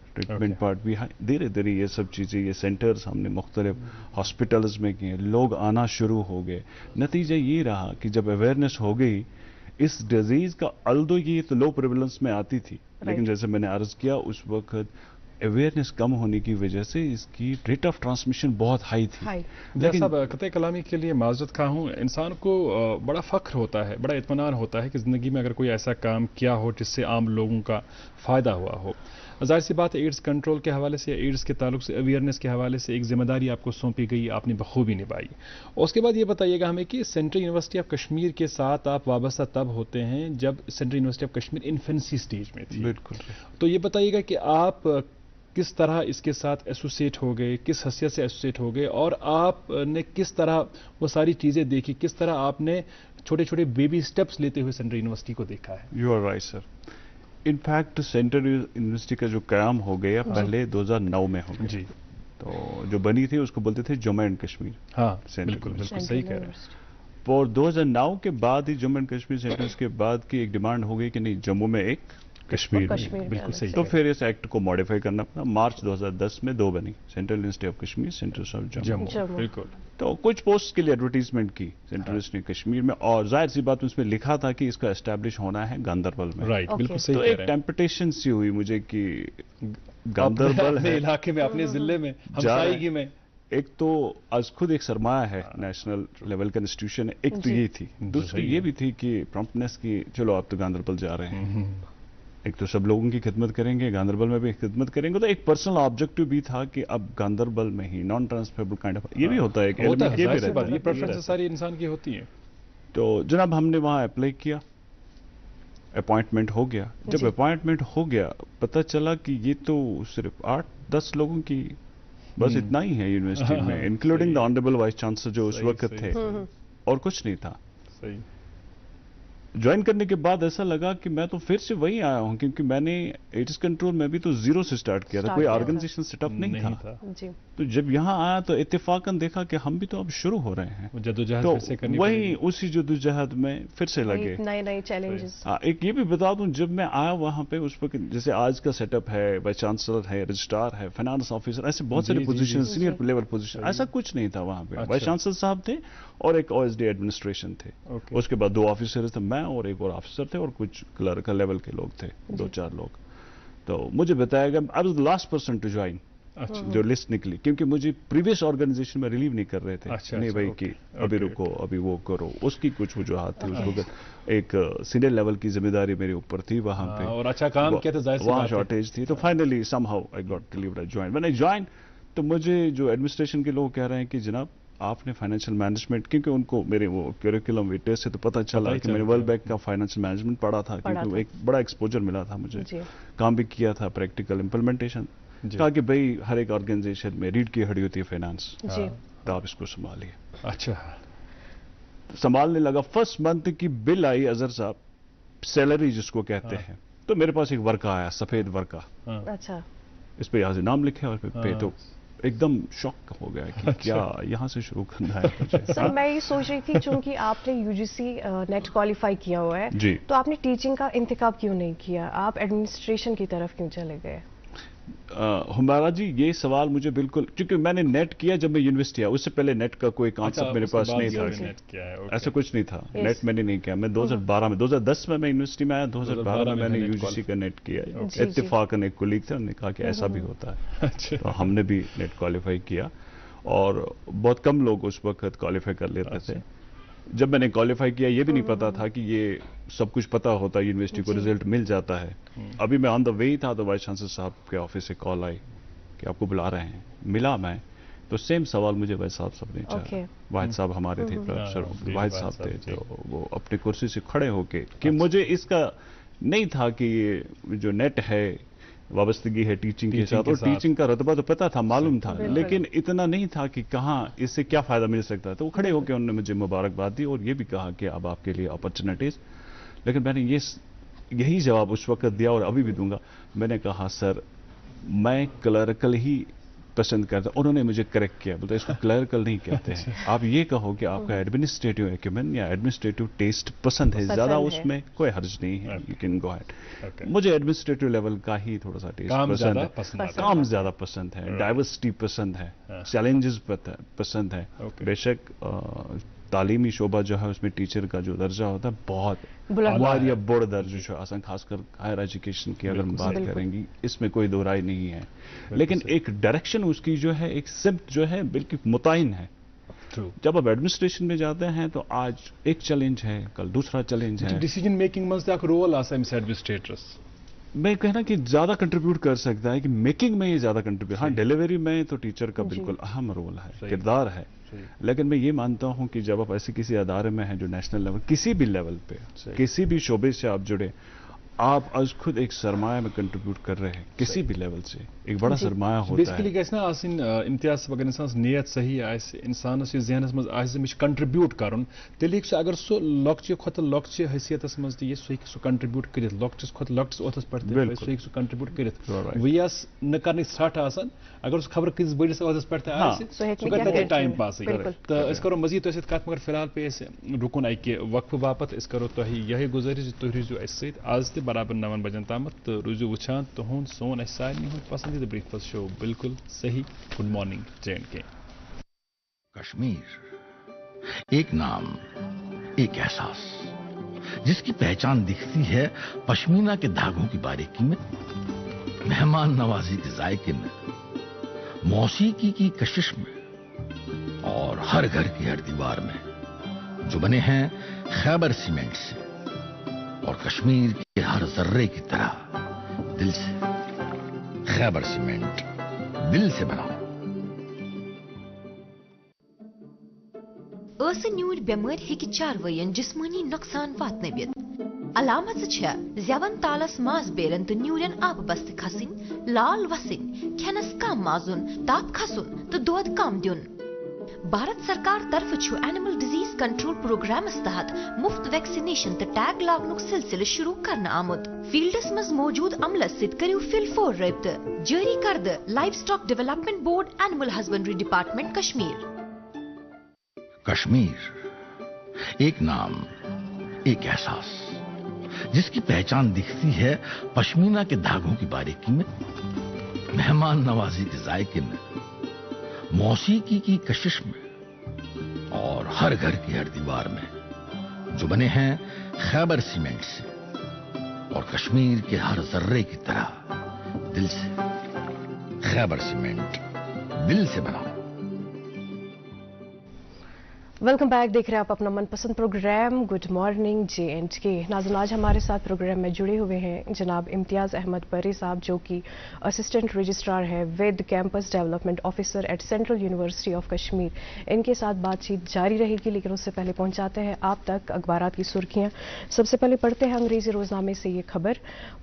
भी है। धीरे धीरे ये सब चीज़ें, ये सेंटर्स हमने मुख्तलिफ हॉस्पिटल्स में किए, लोग आना शुरू हो गए। नतीजा ये रहा कि जब अवेयरनेस हो गई इस डिजीज़ का, अल्दो ये तो लो प्रिवेलेंस में आती थी, लेकिन जैसे मैंने अर्ज किया उस वक्त अवेयरनेस कम होने की वजह से इसकी रेट ऑफ ट्रांसमिशन बहुत हाई थी। लेकिन साहब कतई कलामी के लिए माजरत खा हूँ, इंसान को बड़ा फख्र होता है, बड़ा इत्मीनान होता है कि ज़िंदगी में अगर कोई ऐसा काम किया हो जिससे आम लोगों का फ़ायदा हुआ हो। ज़ाहिर सी बात है एड्स कंट्रोल के हवाले से, एड्स के ताल्लुक से, अवेयरनेस के हवाले से एक जिम्मेदारी आपको सौंपी गई, आपने बखूबी निभाई। और उसके बाद ये बताइएगा हमें कि सेंट्रल यूनिवर्सिटी ऑफ कश्मीर के साथ आप वाबस्ता तब होते हैं जब central university of Kashmir infancy stage में थी। बिल्कुल। तो ये बताइएगा कि आप किस तरह इसके साथ एसोसिएट हो गए, किस हैसियत से एसोसिएट हो गए, और आपने किस तरह वो सारी चीज़ें देखी, किस तरह आपने छोटे छोटे बेबी स्टेप्स लेते हुए सेंट्रल यूनिवर्सिटी को देखा है? You are right sir. In fact central university का जो क्याम हो गया पहले 2009 में हो गया जी। तो जो बनी थी उसको बोलते थे जम्मू एंड कश्मीर। हाँ बिल्कुल बिल्कुल सही कह रहे हैं। और 2009 के बाद ही जम्मू एंड कश्मीर सेंटर्स के बाद की एक डिमांड हो गई कि नहीं, जम्मू में एक, कश्मीर में, बिल्कुल सही। तो फिर इस एक्ट को मॉडिफाई करना पड़ा। मार्च 2010 में 2 बनी, central university of Kashmir, central of Jammu. बिल्कुल। तो कुछ पोस्ट के लिए एडवर्टीजमेंट की सेंट्रल यूनिवर्सिटी कश्मीर में, और जाहिर सी बात उसमें लिखा था कि इसका एस्टैब्लिश होना है गांदरबल में। राइट, बिल्कुल सही। तो एक टेम्पटेशन सी हुई मुझे कि गांदरबल है इलाके में, अपने जिले में, हमसायगी में। एक तो आज खुद एक सरमाया है, नेशनल लेवल का इंस्टीट्यूशन है, एक तो ये थी। दूसरी ये भी थी कि प्रॉम्प्टनेस की, चलो आप तो गांदरबल जा रहे हैं, एक तो सब लोगों की खिदमत करेंगे, गांदरबल में भी खिदमत करेंगे। तो एक पर्सनल ऑब्जेक्टिव भी था कि अब गांदरबल में ही नॉन ट्रांसफरेबल काइंड ऑफ, ये भी होता है, ये प्रेफरेंस सारी इंसान की होती है। तो जनाब हमने वहां अप्लाई किया, अपॉइंटमेंट हो गया। जब अपॉइंटमेंट हो गया पता चला कि ये तो सिर्फ 8-10 लोगों की बस इतना ही है यूनिवर्सिटी में, including the honourable vice chancellor जो उस वक्त थे, और कुछ नहीं था। सही। ज्वाइन करने के बाद ऐसा लगा कि मैं तो फिर से वही आया हूं, क्योंकि मैंने एड्स कंट्रोल में भी तो जीरो से स्टार्ट किया था, कोई ऑर्गेनाइजेशन सेटअप नहीं था। जी। तो जब यहां आया तो इत्तेफाकन देखा कि हम भी तो अब शुरू हो रहे हैं, जद्दोजहद तो फिर से करनी वही उसी जद्दोजहद में फिर से लगे, नए चैलेंजेस। एक ये भी बता दूं, जब मैं आया वहां पे उस वक्त जैसे आज का सेटअप है, वाइस चांसलर है, रजिस्ट्रार है, फाइनेंस ऑफिसर, ऐसे बहुत सारे पोजीशन, सीनियर लेवल पोजीशन, ऐसा कुछ नहीं था वहां पे। वाइस चांसलर साहब थे और एक ओएसडी एडमिनिस्ट्रेशन थे, उसके बाद 2 ऑफिसर थे, मैं और एक और ऑफिसर थे, और कुछ क्लर्क लेवल के लोग थे, 2-4 लोग। तो मुझे बताया गया, I was the last person to join, जो लिस्ट निकली, क्योंकि मुझे प्रीवियस ऑर्गेनाइजेशन में रिलीव नहीं कर रहे थे। नहीं भाई कि अभी रुको, अभी वो करो, उसकी कुछ वजूहत थी। उसको एक सीनियर लेवल की जिम्मेदारी मेरे ऊपर थी वहां पे, और अच्छा काम किया था, वहां शॉर्टेज थी। तो finally somehow I got relieved, I join. When I join तो मुझे जो एडमिनिस्ट्रेशन के लोग कह रहे हैं कि जनाब आपने फाइनेंशियल मैनेजमेंट, क्योंकि उनको मेरे वो करिकुलम टेस्ट से तो पता चला कि मैंने वर्ल्ड बैंक का फाइनेंशियल मैनेजमेंट पढ़ा था, क्योंकि एक बड़ा एक्सपोजर मिला था मुझे, काम भी किया था, प्रैक्टिकल इंप्लीमेंटेशन। कहा कि भाई हर एक ऑर्गेनाइजेशन में रीढ़ की हड्डी होती है फाइनेंस, तो आप इसको संभालिए। अच्छा, संभालने लगा। फर्स्ट मंथ की बिल आई अजहर साहब, सैलरी जिसको कहते हैं, तो मेरे पास एक वर्का आया, सफेद वर्का। अच्छा, इस पे यहाँ से नाम लिखे और पे तो एकदम शॉक हो गया कि क्या यहाँ से शुरू करना है मुझे। सर मैं ये सोच रही थी, चूंकि आपने यूजीसी नेट क्वालिफाई किया हुआ है जी, तो आपने टीचिंग का इंतखाब क्यों नहीं किया, आप एडमिनिस्ट्रेशन की तरफ क्यों चले गए? हमारा जी ये सवाल मुझे बिल्कुल, क्योंकि मैंने नेट किया जब मैं यूनिवर्सिटी आया, उससे पहले नेट का कोई कॉन्सेप्ट मेरे पास नहीं था, ऐसा कुछ नहीं था। नेट मैंने नहीं किया, मैं 2012 में, 2010 में मैं यूनिवर्सिटी में आया, 2012 में मैंने यूजीसी का नेट किया। इत्तेफाकन एक कोलीग थे, उन्होंने कहा कि ऐसा भी होता है, तो हमने भी नेट क्वालिफाई किया, और बहुत कम लोग उस वक्त क्वालिफाई कर लेते थे। जब मैंने क्वालिफाई किया ये भी नहीं पता था कि ये सब कुछ पता होता है, यूनिवर्सिटी को रिजल्ट मिल जाता है। अभी मैं ऑन द वे ही था तो वाइस चांसलर साहब के ऑफिस से कॉल आई कि आपको बुला रहे हैं। मिला मैं तो सेम सवाल मुझे वाहिद साहब सबने चाहा। वाहिद साहब हमारे थे, प्रोफेसर वाहिद साहब थे, तो वो अपनी कुर्सी से खड़े होके कि मुझे इसका नहीं था कि ये जो नेट है वाबस्तगी है टीचिंग के साथ, और टीचिंग का रतबा तो पता था, मालूम था, लेकिन इतना नहीं था कि कहाँ इससे क्या फायदा मिल सकता है। तो वो खड़े होकर उन्होंने मुझे मुबारकबाद दी और ये भी कहा कि अब आपके लिए अपॉर्चुनिटीज। लेकिन मैंने यही जवाब उस वक्त दिया और अभी भी दूंगा। मैंने कहा सर मैं क्लर्कल ही पसंद करता। उन्होंने मुझे करेक्ट किया, बोलते इसको क्लर्कल नहीं कहते हैं, आप ये कहो कि आपका एडमिनिस्ट्रेटिव एक्यूमेन या एडमिनिस्ट्रेटिव टेस्ट पसंद है, ज्यादा उसमें कोई हर्ज नहीं है, यू कैन गो अहेड। मुझे एडमिनिस्ट्रेटिव लेवल का ही थोड़ा सा टेस्ट पसंद है, काम ज्यादा पसंद है, डाइवर्सिटी पसंद है, चैलेंजेस पसंद है। बेशक तालीमी शोबा जो है उसमें टीचर का जो दर्जा होता है बहुत बुलंद वारिया बड़ दर्जा जो आसान, खासकर हायर एजुकेशन की अगर हम बात करेंगे इसमें कोई दो राय नहीं है, लेकिन एक डायरेक्शन उसकी जो है एक सिम्त जो है बिल्कुल मुतयन है। जब आप एडमिनिस्ट्रेशन में जाते हैं तो आज एक चैलेंज है, कल दूसरा चैलेंज है। डिसीजन मेकिंग में रोल एडमिनिस्ट्रेटर्स मैं कहना कि ज्यादा कंट्रीब्यूट कर सकता है कि मेकिंग में ये ज्यादा कंट्रीब्यूट, हाँ डिलीवरी में तो टीचर का बिल्कुल अहम रोल है, किरदार है, लेकिन मैं ये मानता हूं कि जब आप ऐसे किसी अदारे में हैं जो नेशनल लेवल किसी भी लेवल पे किसी भी शोबे से आप जुड़े, आप आज खुद एक सरमाया में कंट्रीब्यूट कर रहे हैं, किसी भी लेवल से एक बड़ा सरमाया होता बेसिकली है। गैस ना आसिन इम्तियाज अगर इंसान नियत सही आसे इंसानस जहनस मज आसे मिश कंट्रीब्यूट करन तेल अगर सो लक्चे खोत लक्चे हैसियतस मज त सो कंट्रीब्यूट करित लक्चस खोत लक्चस ओथस पर सो कंट्रीब्यूट करित वयस न करने स्टार्ट आसन अगर उस खबर किस बड़िस ओथस पर आसे सो कर टाइम पास तो इस करो मजीद तो कत मगर फिलहाल पे रुकुन आइके वक्फ बापत इस करो तो यही गुजारिश तो रिजो ऐसे आज ते बराबर 9 बजन तामत तो रुजु वुछान तो हूं सोन सारी हूं पसंदीदा ब्रेकफास्ट शो बिल्कुल सही। Good morning JNK। कश्मीर एक नाम, एक एहसास जिसकी पहचान दिखती है पश्मीना के धागों की बारीकी में, मेहमान नवाजी के जायके में, मौसीकी की कशिश में और हर घर की हर दीवार में, जो बने हैं खैबर सीमेंट से और कश्मीर के हर जर्रे की तरह दिल से। खैबर सीमेंट, दिल से बनाओ। न्यूर बेमार हेकि चारवयन जिस्मानी नुकसान वातनवित। अलामत ज़ेवन तालस मास बेरन तो न्यूरन आब बस्त खसिन, लाल वसिन, खेनस कम माजुन, ताप खसुन तो दोद कम दुन। भारत सरकार तरफ एनिमल डिजीज कंट्रोल प्रोग्राम तहत मुफ्त वैक्सीनेशन तो टैग लागनुक सिलसिले शुरू करना आमुद। फील्डस मज मौजूद अमलस सित करियो फिल-फोर रब्त जारी करद live stock development board animal husbandry department Kashmir. Kashmir एक नाम, एक एहसास जिसकी पहचान दिखती है पश्मीना के धागों की बारीकी में, मेहमान नवाजी के जायके में, मौसीकी की कशिश में और हर घर की हर दीवार में, जो बने हैं खैबर सीमेंट से और कश्मीर के हर जर्रे की तरह दिल से। खैबर सीमेंट, दिल से बनाओ। वेलकम बैक, देख रहे हैं आप अपना मनपसंद प्रोग्राम गुड मॉर्निंग JNK। नाज़रीन, आज हमारे साथ प्रोग्राम में जुड़े हुए हैं जनाब इम्तियाज़ अहमद परी साहब, जो कि असिस्टेंट रजिस्ट्रार हैं with campus development officer eight central university of Kashmir. इनके साथ बातचीत जारी रहेगी, लेकिन उससे पहले पहुंचाते हैं आप तक अखबारात की सुर्खियां। सबसे पहले पढ़ते हैं अंग्रेजी रोजनामे से ये खबर।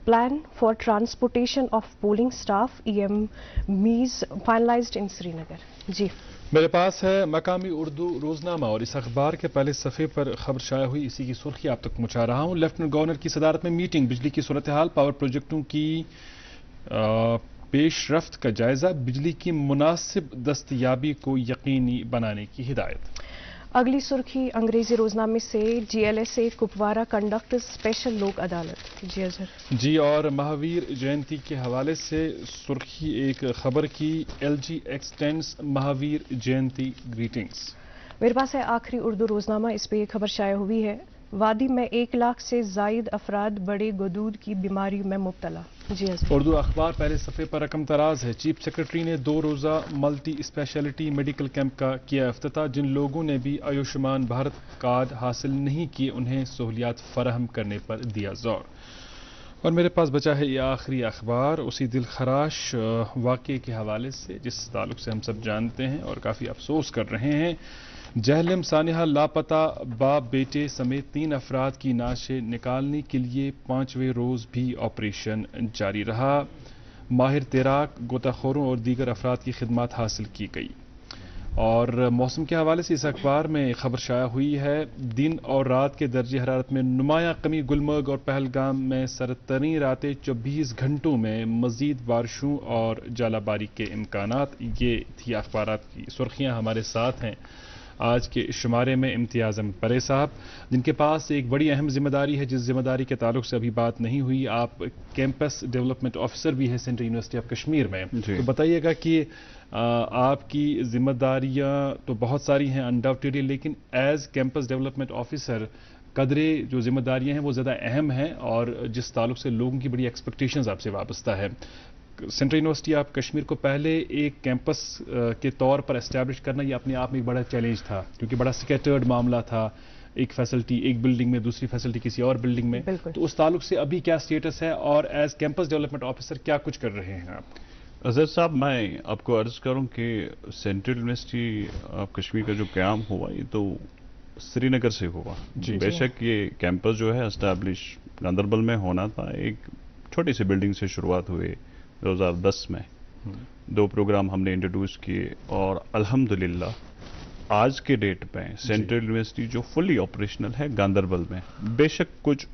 Plan for transportation of polling staff EMs finalised in Srinagar. जी मेरे पास है मकामी उर्दू रोजनामा और इस अखबार के पहले सफ़े पर खबर शाया हुई, इसी की सुर्खी आप तक पहुंचा रहा हूं। लेफ्टिनेंट गवर्नर की सदारत में मीटिंग, बिजली की सूरत हाल, पावर प्रोजेक्टों की पेशरफ्त का जायजा, बिजली की मुनासिब दस्तयाबी को यकीनी बनाने की हिदायत। अगली सुर्खी अंग्रेजी रोजनामे से GLSA कुपवारा कंडक्ट स्पेशल लोक अदालत। जी अजहर जी, और महावीर जयंती के हवाले से सुर्खी एक खबर की, LG x tends Mahavir Jayanti greetings. मेरे पास है आखिरी उर्दू रोजनामा, इस पे ये खबर शाया हुई है। वादी में 1 लाख से जायद अफराद बड़े गदूद की बीमारी में मुब्तला। जी उर्दू अखबार पहले सफ़े पर रकम तराज है। चीफ सेक्रेटरी ने 2 रोज़ा मल्टी स्पेशलिटी मेडिकल कैंप का किया इफ्तिताह। जिन लोगों ने भी आयुष्मान भारत कार्ड हासिल नहीं किए उन्हें सहूलियात फराहम करने पर दिया जोर। और मेरे पास बचा है ये आखिरी अखबार उसी दिलखराश वाक़े के हवाले से जिस ताल्लुक से हम सब जानते हैं और काफ़ी अफसोस कर रहे हैं। जहलम सानिहा लापता बाप बेटे समेत 3 अफराद की नाशे निकालने के लिए 5वें रोज़ भी ऑपरेशन जारी रहा। माहिर तैराक, गोताखोरों और दीगर अफराद की खिदमत हासिल की गई। और मौसम के हवाले से इस अखबार में खबर शाया हुई है। दिन और रात के दर्जे हरारत में नुमाया कमी, गुलमर्ग और पहलगाम में सरतरीन रातें, 24 घंटों में मजीद बारिशों और जालाबारी के इम्कानात। ये थी अखबारात की सुर्खियाँ हमारे साथ हैं। आज के शुमारे में इम्तियाज़ अहमद परे साहब, जिनके पास एक बड़ी अहम जिम्मेदारी है, जिस जिम्मेदारी के ताल्लुक से अभी बात नहीं हुई। आप कैंपस डेवलपमेंट ऑफिसर भी हैं सेंट्रल यूनिवर्सिटी ऑफ कश्मीर में, तो बताइएगा कि आपकी जिम्मेदारियां तो बहुत सारी हैं अनडाउटेडली, लेकिन एज कैंपस डेवलपमेंट ऑफिसर कदरे जो जिम्मेदारियां हैं वो ज़्यादा अहम हैं और जिस ताल्लुक से लोगों की बड़ी एक्सपेक्टेशंस आपसे वाबस्ता है। सेंट्रल यूनिवर्सिटी ऑफ कश्मीर को पहले एक कैंपस के तौर पर एस्टैब्लिश करना ये अपने आप में एक बड़ा चैलेंज था, क्योंकि बड़ा स्कैटर्ड मामला था, एक फैसिलिटी एक बिल्डिंग में, दूसरी फैसिलिटी किसी और बिल्डिंग में। तो उस ताल्लुक से अभी क्या स्टेटस है और एज कैंपस डेवलपमेंट ऑफिसर क्या कुछ कर रहे हैं आप? अजहर साहब, मैं आपको अर्ज करूं कि सेंट्रल यूनिवर्सिटी ऑफ कश्मीर का जो क़याम हुआ ये तो श्रीनगर से हुआ। बेशक ये कैंपस जो है एस्टैब्लिश गांदरबल में होना था, एक छोटी सी बिल्डिंग से शुरुआत हुई 2010 में। 2 प्रोग्राम हमने इंट्रोड्यूस किए और अल्हम्दुलिल्लाह आज के डेट में सेंट्रल यूनिवर्सिटी जो फुली ऑपरेशनल है गांदरबल में, बेशक कुछ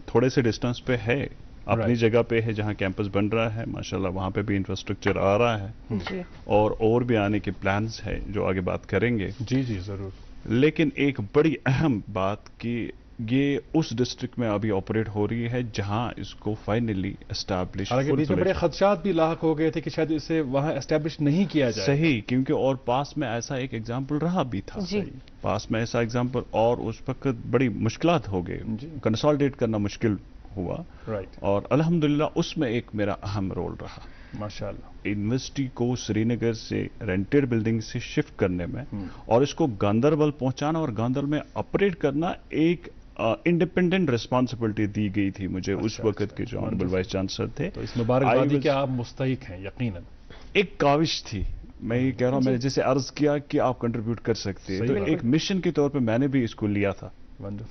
थोड़े से डिस्टेंस पे है, अपनी जगह पे है जहां कैंपस बन रहा है, माशाल्लाह वहां पे भी इंफ्रास्ट्रक्चर आ रहा है और भी आने के प्लान्स है जो आगे बात करेंगे। जी जरूर। लेकिन एक बड़ी अहम बात कि ये उस डिस्ट्रिक्ट में अभी ऑपरेट हो रही है जहां इसको फाइनली एस्टैब्लिश, बीच में बड़े खदशात भी लाहक हो गए थे कि शायद इसे वहां एस्टैब्लिश नहीं किया जाए। सही, क्योंकि और पास में ऐसा एक एग्जाम्पल रहा भी था, पास में ऐसा एग्जाम्पल, और उस वक्त बड़ी मुश्किलात हो गई, कंसोलिडेट करना मुश्किल हुआ। और अल्हम्दुलिल्लाह उसमें एक मेरा अहम रोल रहा माशाल्लाह, यूनिवर्सिटी को श्रीनगर से रेंटेड बिल्डिंग से शिफ्ट करने में और इसको गांदरबल पहुंचाना और गांदरबल में ऑपरेट करना एक इंडिपेंडेंट रिस्पांसिबिलिटी दी गई थी मुझे। उस वक्त के जो ऑनरेबल वाइस चांसलर थे, तो इस मुबारकबादी के आप मुस्तहिक हैं यकीनन। एक काविश थी, मैं ये कह रहा हूं, मैंने जैसे अर्ज किया कि आप कंट्रीब्यूट कर सकते हैं, तो एक मिशन के तौर पे मैंने भी इसको लिया था।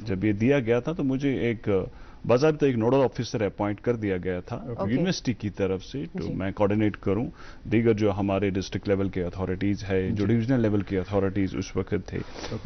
जब ये दिया गया था तो मुझे एक बाज़ाब्ता एक नोडल ऑफिसर अपॉइंट कर दिया गया था यूनिवर्सिटी की तरफ से, तो मैं कोऑर्डिनेट करूं दीगर जो हमारे डिस्ट्रिक्ट लेवल के अथॉरिटीज़ है, जो डिविजनल लेवल के अथॉरिटीज़ उस वक्त थे,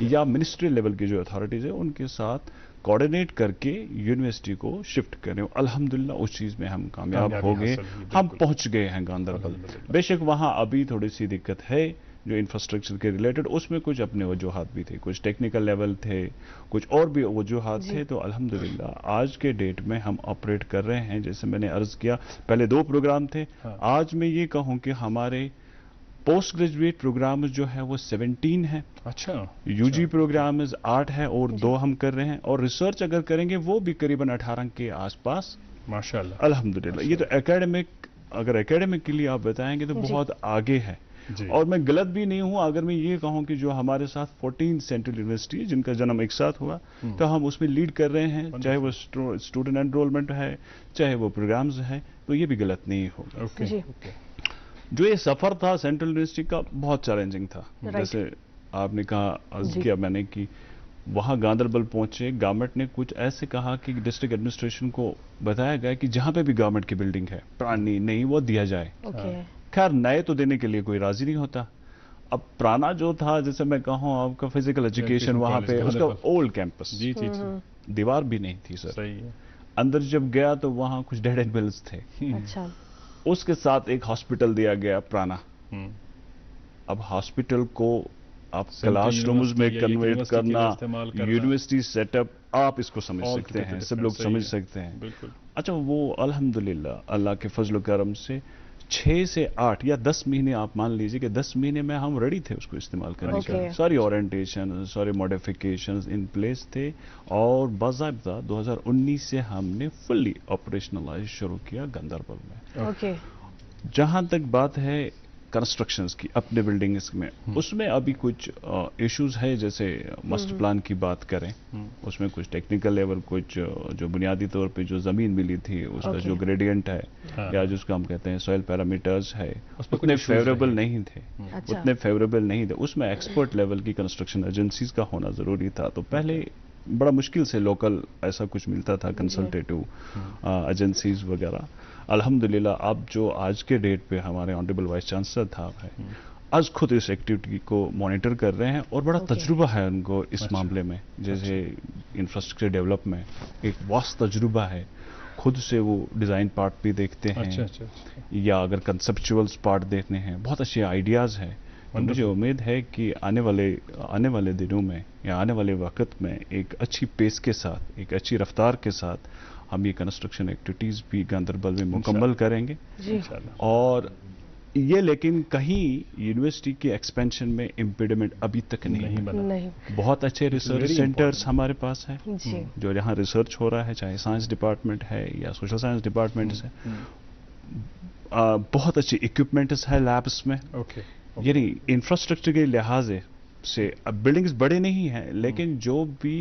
या मिनिस्ट्री लेवल के जो अथॉरिटीज़ है, उनके साथ कोऑर्डिनेट करके यूनिवर्सिटी को शिफ्ट करें। अल्हम्दुलिल्लाह उस चीज़ में हम कामयाब हो गए, हम पहुंच गए हैं गांदरबल। बेशक वहाँ अभी थोड़ी सी दिक्कत है जो इंफ्रास्ट्रक्चर के रिलेटेड, उसमें कुछ अपने वजूहात भी थे, कुछ टेक्निकल लेवल थे, कुछ और भी वजूहात थे। तो अल्हम्दुलिल्लाह आज के डेट में हम ऑपरेट कर रहे हैं। जैसे मैंने अर्ज किया, पहले 2 प्रोग्राम थे, आज मैं ये कहूँ कि हमारे पोस्ट ग्रेजुएट प्रोग्राम जो है वो 17 है। यूजी प्रोग्राम 8 है और 2 हम कर रहे हैं, और रिसर्च अगर करेंगे वो भी करीबन 18 के आसपास माशाल्लाह। अल्हम्दुलिल्लाह ये तो एकेडमिक, अगर एकेडमिक के लिए आप बताएंगे तो बहुत आगे है। और मैं गलत भी नहीं हूं अगर मैं ये कहूं कि जो हमारे साथ 14 सेंट्रल यूनिवर्सिटी जिनका जन्म एक साथ हुआ, तो हम उसमें लीड कर रहे हैं, चाहे वो स्टूडेंट एनरोलमेंट है, चाहे वो प्रोग्राम्स है, तो ये भी गलत नहीं होगा। जो ये सफर था सेंट्रल यूनिवर्सिटी का बहुत चैलेंजिंग था। जैसे आपने कहा, अर्ज किया मैंने कि वहां गांदरबल पहुंचे, गवर्नमेंट ने कुछ ऐसे कहा कि डिस्ट्रिक्ट एडमिनिस्ट्रेशन को बताया गया कि जहां पे भी गवर्नमेंट की बिल्डिंग है पुरानी नहीं वो दिया जाए। खैर नए तो देने के लिए कोई राजी नहीं होता। अब पुराना जो था, जैसे मैं कहूँ आपका फिजिकल एजुकेशन वहां पे उसका ओल्ड कैंपस, दीवार भी नहीं थी सर। सही है। अंदर जब गया तो वहां कुछ डेड एंड बिल्स थे। अच्छा। उसके साथ एक हॉस्पिटल दिया गया पुराना। अब हॉस्पिटल को आप क्लासरूम्स में कन्वर्ट करना, यूनिवर्सिटी सेटअप, आप इसको समझ सकते हैं, सब लोग समझ सकते हैं। अच्छा, वो अल्हम्दुलिल्लाह अल्लाह के फजल करम से 6 से 8 या 10 महीने आप मान लीजिए कि 10 महीने में हम रेडी थे उसको इस्तेमाल करने के। सारी ओरिएंटेशन, सारे मॉडिफिकेशंस इन प्लेस थे, और बाज़ाब्ता 2019 से हमने फुल्ली ऑपरेशनलाइज शुरू किया गांदरबल में। जहां तक बात है कंस्ट्रक्शंस की अपने बिल्डिंग्स में, उसमें अभी कुछ इश्यूज है। जैसे मास्टर प्लान की बात करें, उसमें कुछ टेक्निकल लेवल, कुछ जो बुनियादी तौर पे जो जमीन मिली थी उसका जो ग्रेडियंट है, या जिसको हम कहते हैं सॉइल पैरामीटर्स है, उतने फेवरेबल नहीं थे। उतने फेवरेबल नहीं थे। उसमें एक्सपर्ट लेवल की कंस्ट्रक्शन एजेंसीज का होना जरूरी था। तो पहले बड़ा मुश्किल से लोकल ऐसा कुछ मिलता था, कंसल्टेटिव एजेंसीज वगैरह। अल्हम्दुलिल्लाह अब जो आज के डेट पे हमारे ऑनरेबल वाइस चांसलर था आज खुद इस एक्टिविटी को मॉनिटर कर रहे हैं, और बड़ा तजुर्बा है उनको इस मामले में। जैसे इंफ्रास्ट्रक्चर डेवलप में एक वास्ट तजुर्बा है, खुद से वो डिज़ाइन पार्ट भी देखते हैं। या अगर कंसेप्चुअल्स पार्ट देखने हैं, बहुत अच्छे आइडियाज़ हैं तो मुझे उम्मीद है कि आने वाले दिनों में या आने वाले वक्त में एक अच्छी पेस के साथ, एक अच्छी रफ्तार के साथ हम ये कंस्ट्रक्शन एक्टिविटीज़ भी गांधरबल में मुकम्मल करेंगे। और ये लेकिन कहीं यूनिवर्सिटी के एक्सपेंशन में इम्पीडिमेंट अभी तक नहीं बना। बहुत अच्छे रिसर्च सेंटर्स हमारे पास हैं जो यहाँ रिसर्च हो रहा है, चाहे साइंस डिपार्टमेंट है या सोशल साइंस डिपार्टमेंट्स है। बहुत अच्छे इक्विपमेंट्स है लैब्स में। यानी इंफ्रास्ट्रक्चर के लिहाज से अब बिल्डिंग्स बड़े नहीं हैं, लेकिन जो भी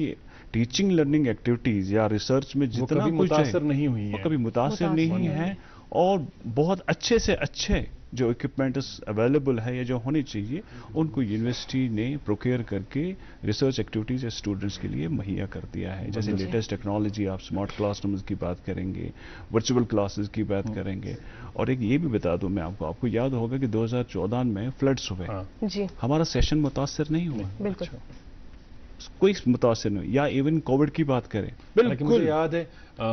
टीचिंग लर्निंग एक्टिविटीज या रिसर्च में जितना कुछ मुतासर नहीं हुई वो कभी मुतासर नहीं है। और बहुत अच्छे से अच्छे जो इक्विपमेंट्स अवेलेबल है या जो होने चाहिए उनको यूनिवर्सिटी ने प्रोक्योर करके रिसर्च एक्टिविटीज या स्टूडेंट्स के लिए मुहैया कर दिया है। जैसे लेटेस्ट टेक्नोलॉजी, आप स्मार्ट क्लासरूम्स की बात करेंगे, वर्चुअल क्लासेस की बात करेंगे। और एक ये भी बता दूं मैं आपको याद होगा कि 2014 में फ्लड्स हुए, हमारा सेशन मुतासर नहीं हुआ, कोई मुतासर नहीं। या इवन कोविड की बात करें, बिल्कुल मुझे याद है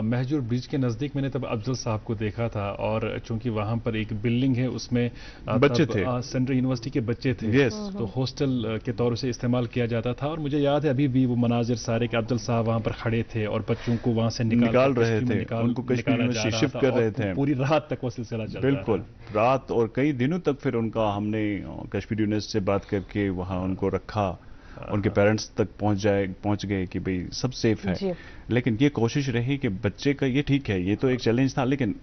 महजूर ब्रिज के नजदीक मैंने तब अफजल साहब को देखा था, और चूंकि वहां पर एक बिल्डिंग है उसमें बच्चे थे, सेंट्रल यूनिवर्सिटी के बच्चे थे, तो हॉस्टल के तौर से इस्तेमाल किया जाता था। और मुझे याद है अभी भी वो मनाजिर सारे कि अफजल साहब वहां पर खड़े थे और बच्चों को वहां से निकाल रहे थे, उनको कश्मीर यूनिवर्सिटी शिफ्ट कर रहे थे। पूरी रात तक वो सिलसिला चल रहा था। बिल्कुल रात और कई दिनों तक फिर उनका हमने कश्मीर यूनिवर्सिटी से बात करके वहां उनको रखा, उनके पेरेंट्स तक पहुंच गए कि भाई सब सेफ है। लेकिन ये कोशिश रही कि बच्चे का, ये ठीक है ये तो एक चैलेंज था, लेकिन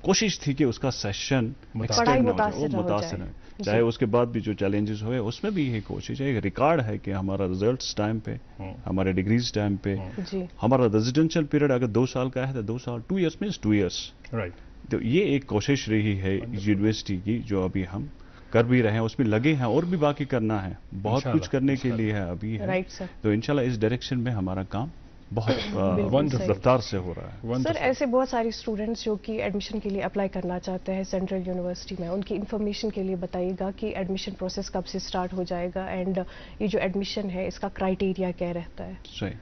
कोशिश थी कि उसका सेशन एक्सटेंड हो जाए, वो मुतासिर है। चाहे उसके बाद भी जो चैलेंजेस हुए उसमें भी यही कोशिश है। एक रिकॉर्ड है कि हमारा रिजल्ट्स टाइम पे, हमारे डिग्रीज टाइम पे, हमारा रेजिडेंशियल पीरियड अगर 2 साल का है तो 2 साल, 2 ईयर्स मीन्स 2 ईयर्स। राइट। तो ये एक कोशिश रही है यूनिवर्सिटी की जो अभी हम कर भी रहे हैं, उसमें लगे हैं और भी बाकी करना है, बहुत कुछ करने के लिए है अभी है। तो इंशाल्लाह इस डायरेक्शन में हमारा काम बहुत रफ्तार से हो रहा है। सर ऐसे बहुत सारे स्टूडेंट्स जो कि एडमिशन के लिए अप्लाई करना चाहते हैं सेंट्रल यूनिवर्सिटी में, उनकी इन्फॉर्मेशन के लिए बताइएगा कि एडमिशन प्रोसेस कब से स्टार्ट हो जाएगा, एंड ये जो एडमिशन है इसका क्राइटेरिया क्या रहता है? सही,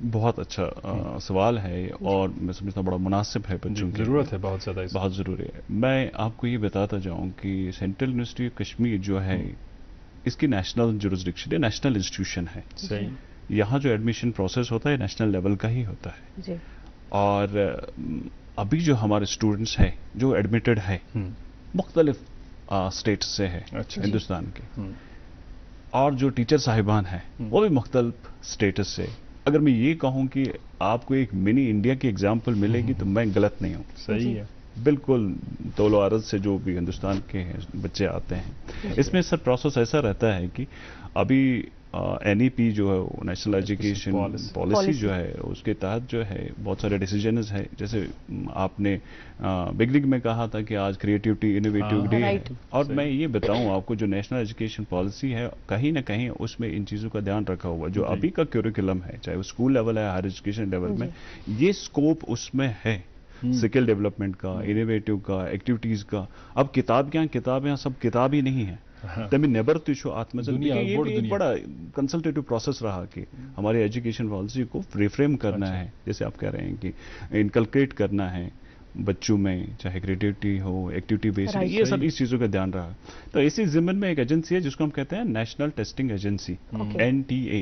बहुत अच्छा सवाल है और मैं समझता हूँ बड़ा मुनासिब है, बच्चों की जरूरत है बहुत ज़्यादा, बहुत ज़रूरी है। मैं आपको ये बताता जाऊँ कि सेंट्रल यूनिवर्सिटी ऑफ कश्मीर जो है इसकी नेशनल जुरिस्डिक्शन है, नेशनल इंस्टीट्यूशन है। सही। यहाँ जो एडमिशन प्रोसेस होता है नेशनल लेवल का ही होता है जी। और अभी जो हमारे स्टूडेंट्स हैं जो एडमिटेड है मुख्तलिफ स्टेट से है हिंदुस्तान के, और जो टीचर साहिबान हैं वो भी मुख्तलिफ स्टेटस से। अगर मैं ये कहूँ कि आपको एक मिनी इंडिया की एग्जाम्पल मिलेगी तो मैं गलत नहीं हूँ। सही है, बिल्कुल तौलो अरज से जो भी हिंदुस्तान के बच्चे आते हैं। इसमें सर प्रोसेस ऐसा रहता है कि अभी NEP जो है नेशनल एजुकेशन पॉलिसी जो है उसके तहत जो है बहुत सारे डिसीजंस है। जैसे आपने बिगनिंग में कहा था कि आज क्रिएटिविटी इनोवेटिव डे है, और मैं ये बताऊं आपको जो नेशनल एजुकेशन पॉलिसी है कहीं ना कहीं उसमें इन चीज़ों का ध्यान रखा हुआ। जो अभी का क्यूरिकुलम है चाहे वो स्कूल लेवल है हायर एजुकेशन लेवल में, ये स्कोप उसमें है स्किल डेवलपमेंट का, इनोवेटिव का, एक्टिविटीज का। अब किताबें सब किताब ही नहीं है, तभी नेबर तुझो आत्मजन। ये भी एक बड़ा कंसल्टेटिव प्रोसेस रहा कि हमारी एजुकेशन पॉलिसी को रिफ्रेम करना है, जैसे आप कह रहे हैं कि इनकलकेट करना है बच्चों में, चाहे क्रिएटिविटी हो, एक्टिविटी बेस्ड, ये सब इस चीज़ों का ध्यान रहा। तो इसी जिम्मन में एक एजेंसी है जिसको हम कहते हैं national testing agency, NTA।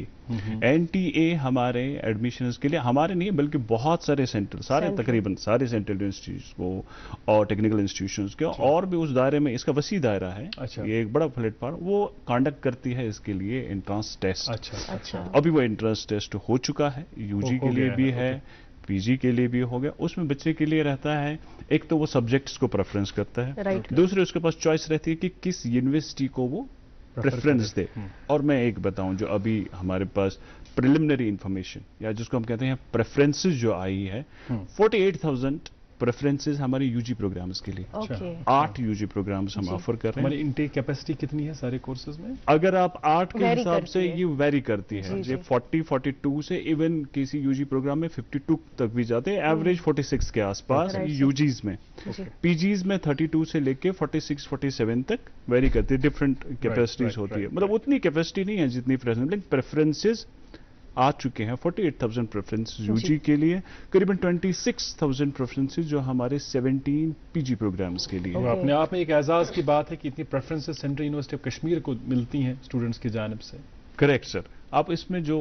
NTA हमारे एडमिशन्स के लिए, हमारे नहीं बल्कि बहुत सारे सेंटर, तकरीबन सारे सेंट्रल यूनिवर्सिटीज को और टेक्निकल इंस्टीट्यूशंस के, और भी उस दायरे में, इसका वसी दायरा है। ये एक बड़ा प्लेटफॉर्म वो कंडक्ट करती है इसके लिए एंट्रेंस टेस्ट। अभी वो एंट्रेंस टेस्ट हो चुका है, UG के लिए भी है, PG के लिए भी हो गया। उसमें बच्चे के लिए रहता है एक तो वो सब्जेक्ट्स को प्रेफरेंस करता है, दूसरे उसके पास चॉइस रहती है कि किस यूनिवर्सिटी को वो प्रेफरेंस दे। और मैं एक बताऊं जो अभी हमारे पास प्रिलिमिनरी इंफॉर्मेशन या जिसको हम कहते हैं प्रेफरेंसेस जो आई है, 48,000 प्रेफरेंसेस हमारे UG प्रोग्राम्स के लिए। 8 UG प्रोग्राम्स हम ऑफर कर रहे हैं। हमारी इनटेक कैपेसिटी कितनी है सारे कोर्सेज में? अगर आप 8 के हिसाब से ये वेरी करती है, ये 40-42 से इवन किसी UG प्रोग्राम में 52 तक भी जाते हैं, एवरेज 46 के आसपास UGs में। PGs में 32 से लेके 46-47 तक वेरी करती है, डिफरेंट कैपेसिटीज होती है। मतलब उतनी कैपेसिटी नहीं है जितनी प्रेफरेंसेस आ चुके हैं 48,000 प्रेफरेंस यूजी के लिए, करीबन 26,000 प्रेफरेंसेस जो हमारे 17 पीजी प्रोग्राम्स के लिए। और अपने आप में एक एजाज की बात है कि इतनी preferences central university of Kashmir को मिलती हैं स्टूडेंट्स की जानिब से। Correct sir. आप इसमें जो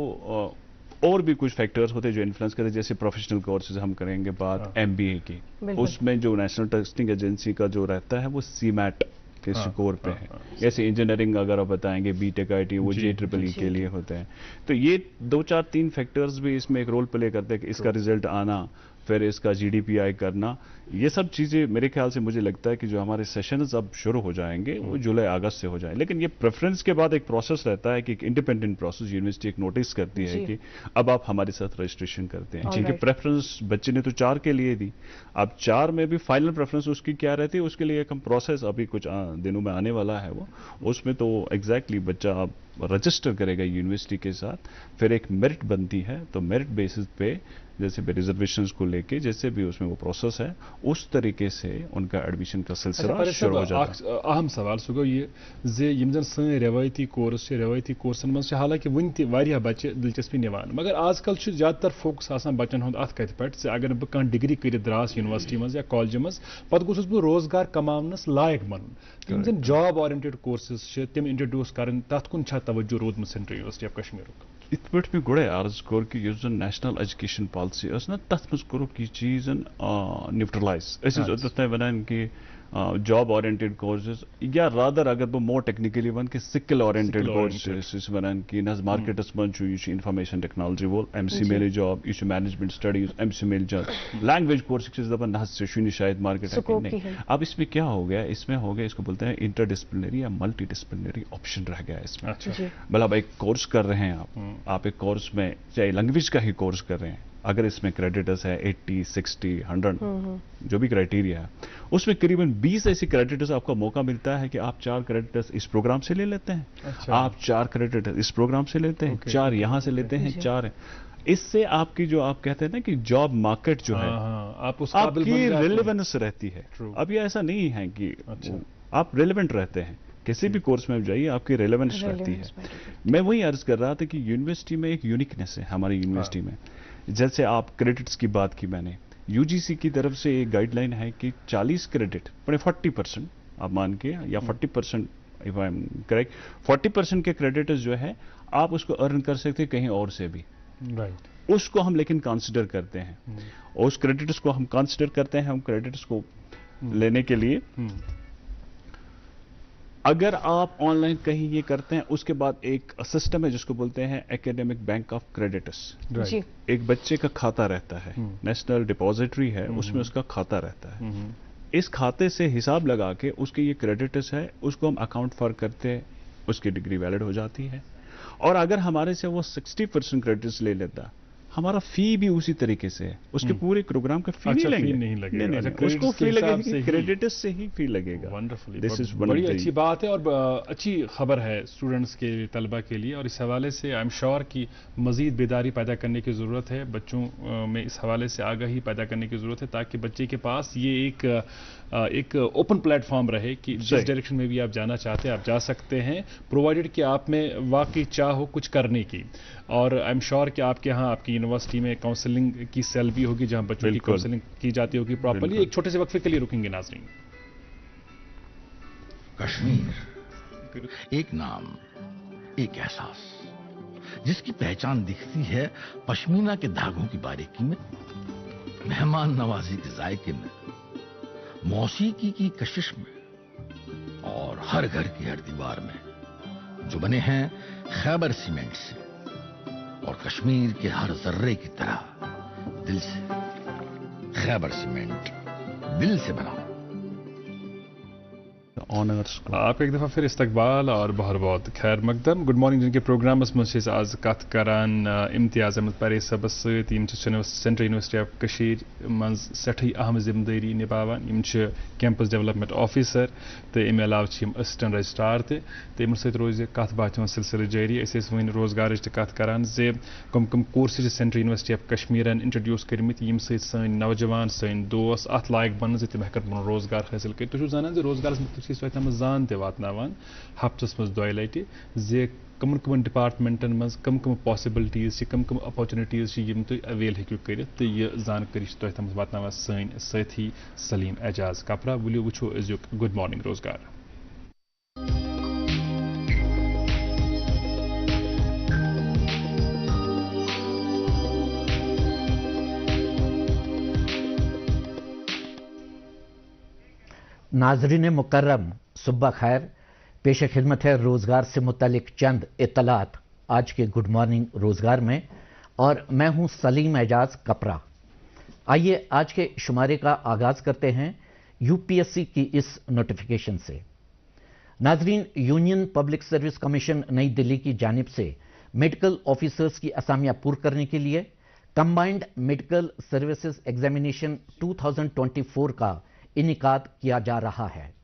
और भी कुछ फैक्टर्स होते हैं जो इन्फ्लुएंस करते हैं, जैसे प्रोफेशनल कोर्सेज हम करेंगे बात एमबीए की, उसमें जो नेशनल टेस्टिंग एजेंसी का जो रहता है वो सीमैट के स्कोर पे है। जैसे इंजीनियरिंग अगर आप बताएंगे बीटेक आईटी वो JEEE के लिए होते हैं। तो ये 2-4-3 फैक्टर्स भी इसमें एक रोल प्ले करते हैं कि इसका रिजल्ट आना, फिर इसका GDPI करना, ये सब चीज़ें मेरे ख्याल से मुझे लगता है कि जो हमारे सेशंस अब शुरू हो जाएंगे वो जुलाई अगस्त से हो जाए। लेकिन ये प्रेफरेंस के बाद एक प्रोसेस रहता है कि एक इंडिपेंडेंट प्रोसेस यूनिवर्सिटी एक नोटिस करती है कि अब आप हमारे साथ रजिस्ट्रेशन करते हैं, क्योंकि प्रेफरेंस बच्चे ने तो 4 के लिए दी, अब 4 में भी फाइनल प्रेफरेंस उसकी क्या रहती है, उसके लिए एक हम प्रोसेस अभी कुछ दिनों में आने वाला है वो, उसमें तो एग्जैक्टली बच्चा अब रजिस्टर करेगा यूनिवर्सिटी के साथ, फिर एक मेरिट बनती है, तो मेरिट बेसिस पे जैसे भी रिजर्वेशंस को लेके जैसे भी उसमें वो प्रोसेस है उस तरीके से उनका एडमिशन का सिलसिला शुरू हो जाता है। अहम सवाल सो गो ये जे यम जन सन रवायती कोर्स रवायती कोर्सन मज हालांकि वन ति वारिया बच्चे दिलचस्पी निवान, मगर आजकल ज्यादातर फोकस आसान बच्चन हुंद अथ कत पे अगर बह कह डिग्री कर द्रास यूनिवर्सिटी मज या कॉलेज मज पत गोसुस बह रोजगार कमावनस लायक बनन, यम जन जॉब ओरिएंटेड कोर्सेस तम इंट्रोड्यूस करन तथ कुन तवज्जो रोदम सेंट्रल यूनिवर्सिटी ऑफ कश्मीर। इत पे मे गुड़े अर्ज कोर कि नेशनल एजुकेशन पॉलिसी ना तथ मज कोरुक यह चीज न्यूट्रलाइज वन कि जॉब ओरिएंटेड कोर्सेस या रादर अगर बह मोर टेक्निकली वन कि स्किल ओरिएंटेड कोर्सेस वन कि मार्केटस मज इंफॉर्मेशन टेक्नोलॉजी वोल एमसी मेल जॉब यह मैनेजमेंट स्टडीज एमसी मेल जॉब लैंग्वेज कोर्स दपान ना शायद मार्केट नहीं। अब इसमें क्या हो गया, इसमें हो गया इसको बोलते हैं इंटर डिसिप्लिनरी या मल्टी डिसिप्लिनरी ऑप्शन रह गया इसमें। मतलब एक कोर्स कर रहे हैं आप एक कोर्स में चाहे लैंग्वेज का ही कोर्स कर रहे हैं, अगर इसमें क्रेडिटर्स है 80, 60, 100 जो भी क्राइटेरिया है उसमें करीबन 20 ऐसी क्रेडिटर्स आपका मौका मिलता है कि आप 4 क्रेडिटर्स इस प्रोग्राम से ले लेते हैं, आप 4 क्रेडिटर्स इस प्रोग्राम से लेते हैं, 4 यहां से लेते हैं, 4 इससे आपकी जो आप कहते हैं ना कि जॉब मार्केट जो है आपकी रिलेवेंस रहती है। अब ये ऐसा नहीं है कि आप रिलेवेंट रहते हैं, किसी भी कोर्स में जाइए आपकी रेलेवेंस रहती है। मैं वही अर्ज कर रहा था कि यूनिवर्सिटी में एक यूनिकनेस है हमारी यूनिवर्सिटी में, जैसे आप क्रेडिट्स की बात की मैंने, यूजीसी की तरफ से एक गाइडलाइन है कि 40 क्रेडिट 40% आप मान के या 40% इफ आई एम करेक्ट 40% के क्रेडिटर्स जो है आप उसको अर्न कर सकते हैं कहीं और से भी, राइट उसको हम लेकिन कंसिडर करते हैं, और उस क्रेडिटर्स को हम कंसिडर करते हैं, हम क्रेडिटर्स को लेने के लिए अगर आप ऑनलाइन कहीं ये करते हैं उसके बाद एक सिस्टम है जिसको बोलते हैं एकेडमिक बैंक ऑफ क्रेडिटर्स। एक बच्चे का खाता रहता है, नेशनल डिपॉजिटरी है, उसमें उसका खाता रहता है, इस खाते से हिसाब लगा के उसके ये क्रेडिटर्स है उसको हम अकाउंट फॉर करते हैं, उसकी डिग्री वैलिड हो जाती है। और अगर हमारे से वो 60% क्रेडिट्स ले लेता, हमारा फी भी उसी तरीके से है, उसके पूरे प्रोग्राम का फी नहीं लगेगा, उसको फी लगेगा क्रेडिटर्स से ही फी लगेगा। वंडरफुल, बड़ी अच्छी बात है और अच्छी खबर है स्टूडेंट्स के तलबा के लिए, और इस हवाले से आई एम श्योर कि मजीद बेदारी पैदा करने की ज़रूरत है, बच्चों में इस हवाले से आगाही पैदा करने की ज़रूरत है ताकि बच्चे के पास ये एक ओपन प्लेटफॉर्म रहे कि जिस डायरेक्शन में भी आप जाना चाहते हैं आप जा सकते हैं, प्रोवाइडेड कि आप में वाकई चाह हो कुछ करने की। और आई एम श्योर कि आपके यहाँ आपकी यूनिवर्सिटी में काउंसलिंग की सेल भी होगी जहां बच्चों की काउंसलिंग की जाती होगी प्रॉपर्ली। एक छोटे से वक्फे के लिए रुकेंगे नाज़रीन। कश्मीर एक नाम, एक एहसास, जिसकी पहचान दिखती है पश्मीना के धागों की बारीकी में, मेहमान नवाजी के जायके में, मौसीकी की कशिश में, और हर घर की हर दीवार में, जो बने हैं खैबर सीमेंट से और कश्मीर के हर जर्रे की तरह दिल से। खैबर सीमेंट, दिल से बनाओ। ऑनर्स आपका एक दफ़ा फिर इस्तकबाल और बहुत बहुत खैर मकदम। गुड मॉर्निंग जिनके प्रोग्रामस मज आज कत करान इम्तियाज अहमद परेज सबस सेंट्रल यूनिवर्सिटी ऑफ कशीर मज सठी अहम जिम्मेदारी निभावान, कैंपस डेवलपमेंट ऑफिसर तो अमे अलाव असिस्टेंट रजिस्ट्रार तम सत रोज कत बात सिलसिल जारी। वन रोजगार कत करान जे कम कम कोर्सेज सेंट्रल यूनिवर्सिटी ऑफ कश्मीरन इंट्रोड्यूस करमित यम सत नौजवान सन दोस्त अत लायक बन तम हेकन रोजगार हासिल कर। तुम जाना रोजगार तम जान ते वातनावान हफ्तस मज 2 लटि जे कमन डिपार्टमेंटन मज कम पॉसिबिलिटीज कम अपॉर्चुनिटीज यम तुम अवेल हेकु करित तो यह जानकारी तम वातनावान सन साथी सलीम एजाज कपरा वलियो वुछो अजुक गुड मॉर्निंग रोजगार। नाजरीन मुकर्रम सुबह खैर, पेश खिदमत है रोज़गार से मुतल्लिक चंद इत्तलात आज के गुड मॉर्निंग रोज़गार में, और मैं हूं सलीम एजाज कपरा। आइए आज के शुमारे का आगाज़ करते हैं यूपीएससी की इस नोटिफिकेशन से। नाजरीन, यूनियन पब्लिक सर्विस कमीशन नई दिल्ली की जानिब से मेडिकल ऑफिसर्स की असामियां पुर करने के लिए कंबाइंड मेडिकल सर्विसेज एग्जामिनेशन 2024 का इनिकाद किया जा रहा है।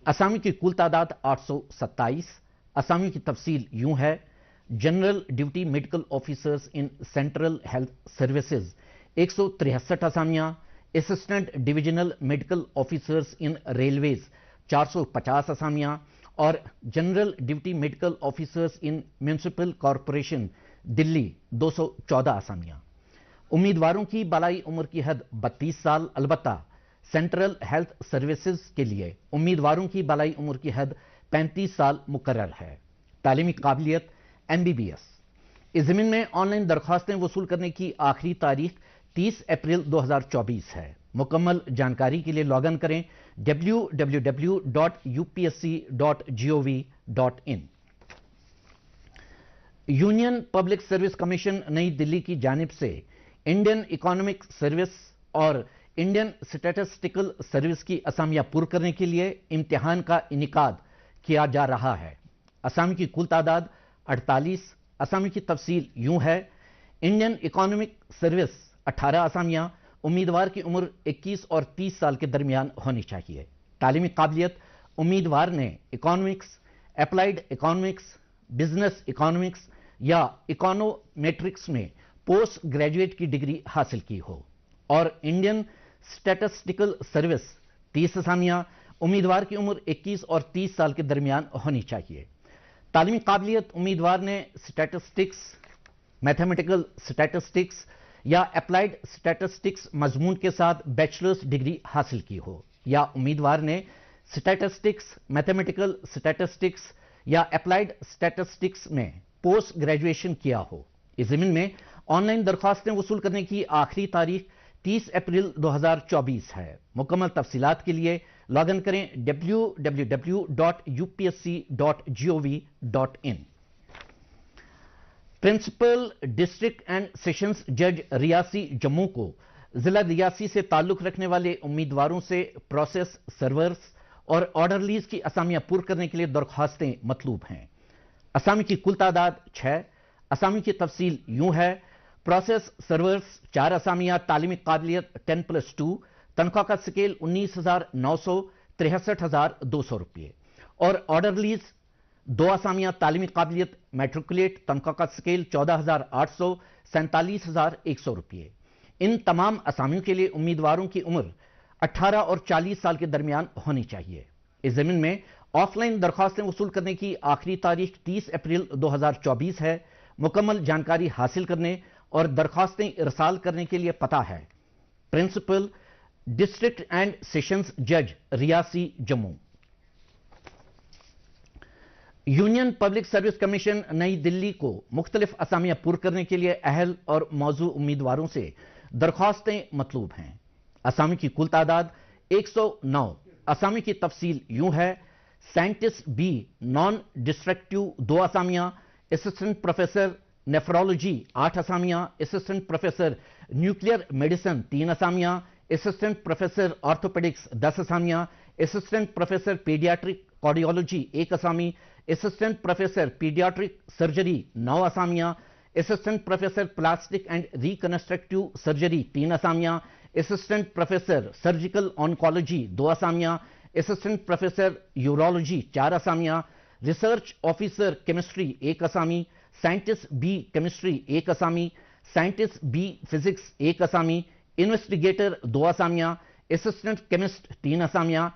असामी की कुल तादाद 827। असामी की तफसील यूं है: general duty medical officers in central health services 163 असामियां, assistant divisional medical officers in railways 450 असामियां और general duty medical officers in municipal corporation Delhi 214 असामियां। उम्मीदवारों की बालाई उम्र की हद 32 साल, अलबत्ता सेंट्रल हेल्थ सर्विसेज के लिए उम्मीदवारों की बालाई उम्र की हद 35 साल मुकर्रर है। तालीमी काबिलियत MBBS। इस ज़मीन में ऑनलाइन दरख्वास्तें वसूल करने की आखिरी तारीख 30 अप्रैल 2024 है। मुकम्मल जानकारी के लिए लॉगिन करें www.upsc.gov.in। Union public service commission नई दिल्ली की जानिब से इंडियन इकोनॉमिक सर्विस और इंडियन स्टैटिस्टिकल सर्विस की असामियां पुर करने के लिए इम्तिहान का इनिकाद किया जा रहा है। असामी की कुल तादाद 48। असामी की तफसील यूं है: इंडियन इकोनॉमिक सर्विस 18 असामियां, उम्मीदवार की उम्र 21 और 30 साल के दरमियान होनी चाहिए। तालीमी काबिलियत उम्मीदवार ने economics, applied economics, business economics या इकोनोमेट्रिक्स में पोस्ट ग्रेजुएट की डिग्री हासिल की हो। और इंडियन स्टैटिस्टिकल सर्विस 30 असामियां, उम्मीदवार की उम्र 21 और 30 साल के दरमियान होनी चाहिए। तालीमी काबिलियत उम्मीदवार ने स्टैटिस्टिक्स, मैथमेटिकल स्टैटिस्टिक्स या अप्लाइड स्टैटिस्टिक्स मजमून के साथ बैचलर्स डिग्री हासिल की हो, या उम्मीदवार ने स्टैटिस्टिक्स, मैथमेटिकल स्टैटिस्टिक्स या अप्लाइड स्टैटिस्टिक्स में पोस्ट ग्रेजुएशन किया हो। इस ज़मीन में ऑनलाइन दरख्वास्तें वसूल करने की आखिरी तारीख 30 अप्रैल 2024 है। मुकम्मल तफसीलात के लिए लॉगिन करें www.upsc.gov.in। Principal district and sessions जज रियासी जम्मू को जिला रियासी से ताल्लुक रखने वाले उम्मीदवारों से प्रोसेस सर्वर्स और ऑर्डरलीज की असामियां पुर करने के लिए दरख्वास्तें मतलूब हैं। असामी की कुल तादाद 6। असामी की तफसील यूं है: प्रोसेस सर्वर्स 4 असामियां, तालीमी काबिलियत 10+2, तनख्वाह का स्केल 19,900, 63,200 रुपये। और ऑर्डरलीज 2 असामियां, तालीमी काबिलियत मैट्रिकुलेट, तनख्वाह का स्केल 14,800, 47,100 रुपये। इन तमाम असामियों के लिए उम्मीदवारों की उम्र 18 और 40 साल के दरमियान होनी चाहिए। इस ज़मीन में ऑफलाइन दरख्वास्तें वसूल करने की आखिरी तारीख 30 अप्रैल 2024 है। मुकम्मल जानकारी हासिल करने और दरख्वास्तें इरसाल करने के लिए पता है: प्रिंसिपल डिस्ट्रिक्ट एंड सेशंस जज Reasi Jammu. Union public service commission नई दिल्ली को मुख्तलिफ असामियां पुर करने के लिए अहल और मौजू उम्मीदवारों से दरख्वास्तें मतलूब हैं। असामी की कुल तादाद 109। असामी की तफसील यूं है: साइंटिस्ट बी नॉन डिस्ट्रक्टिव 2 असामियां, असिस्टेंट प्रोफेसर नेफ्रोलॉजी 8 असामियां, असिस्टेंट प्रोफेसर न्यूक्लियर मेडिसिन 3 असामियां, असिस्टेंट प्रोफेसर ऑर्थोपेडिक्स 10 असामियां, असिस्टेंट प्रोफेसर पीडियाट्रिक कार्डियोलॉजी 1 असामी, असिस्टेंट प्रोफेसर पीडियाट्रिक सर्जरी 9 असामियां, assistant professor plastic and reconstructive surgery 3 असामियां, असिस्टेंट प्रोफेसर सर्जिकल ऑन्कोलॉजी 2 असामियां, assistant professor urology 4 असामियां, research officer chemistry 1 असामी, scientist B chemistry 1 असामी, scientist B physics 1 असामी, investigator 2 असामियां, assistant chemist 3 असामियां,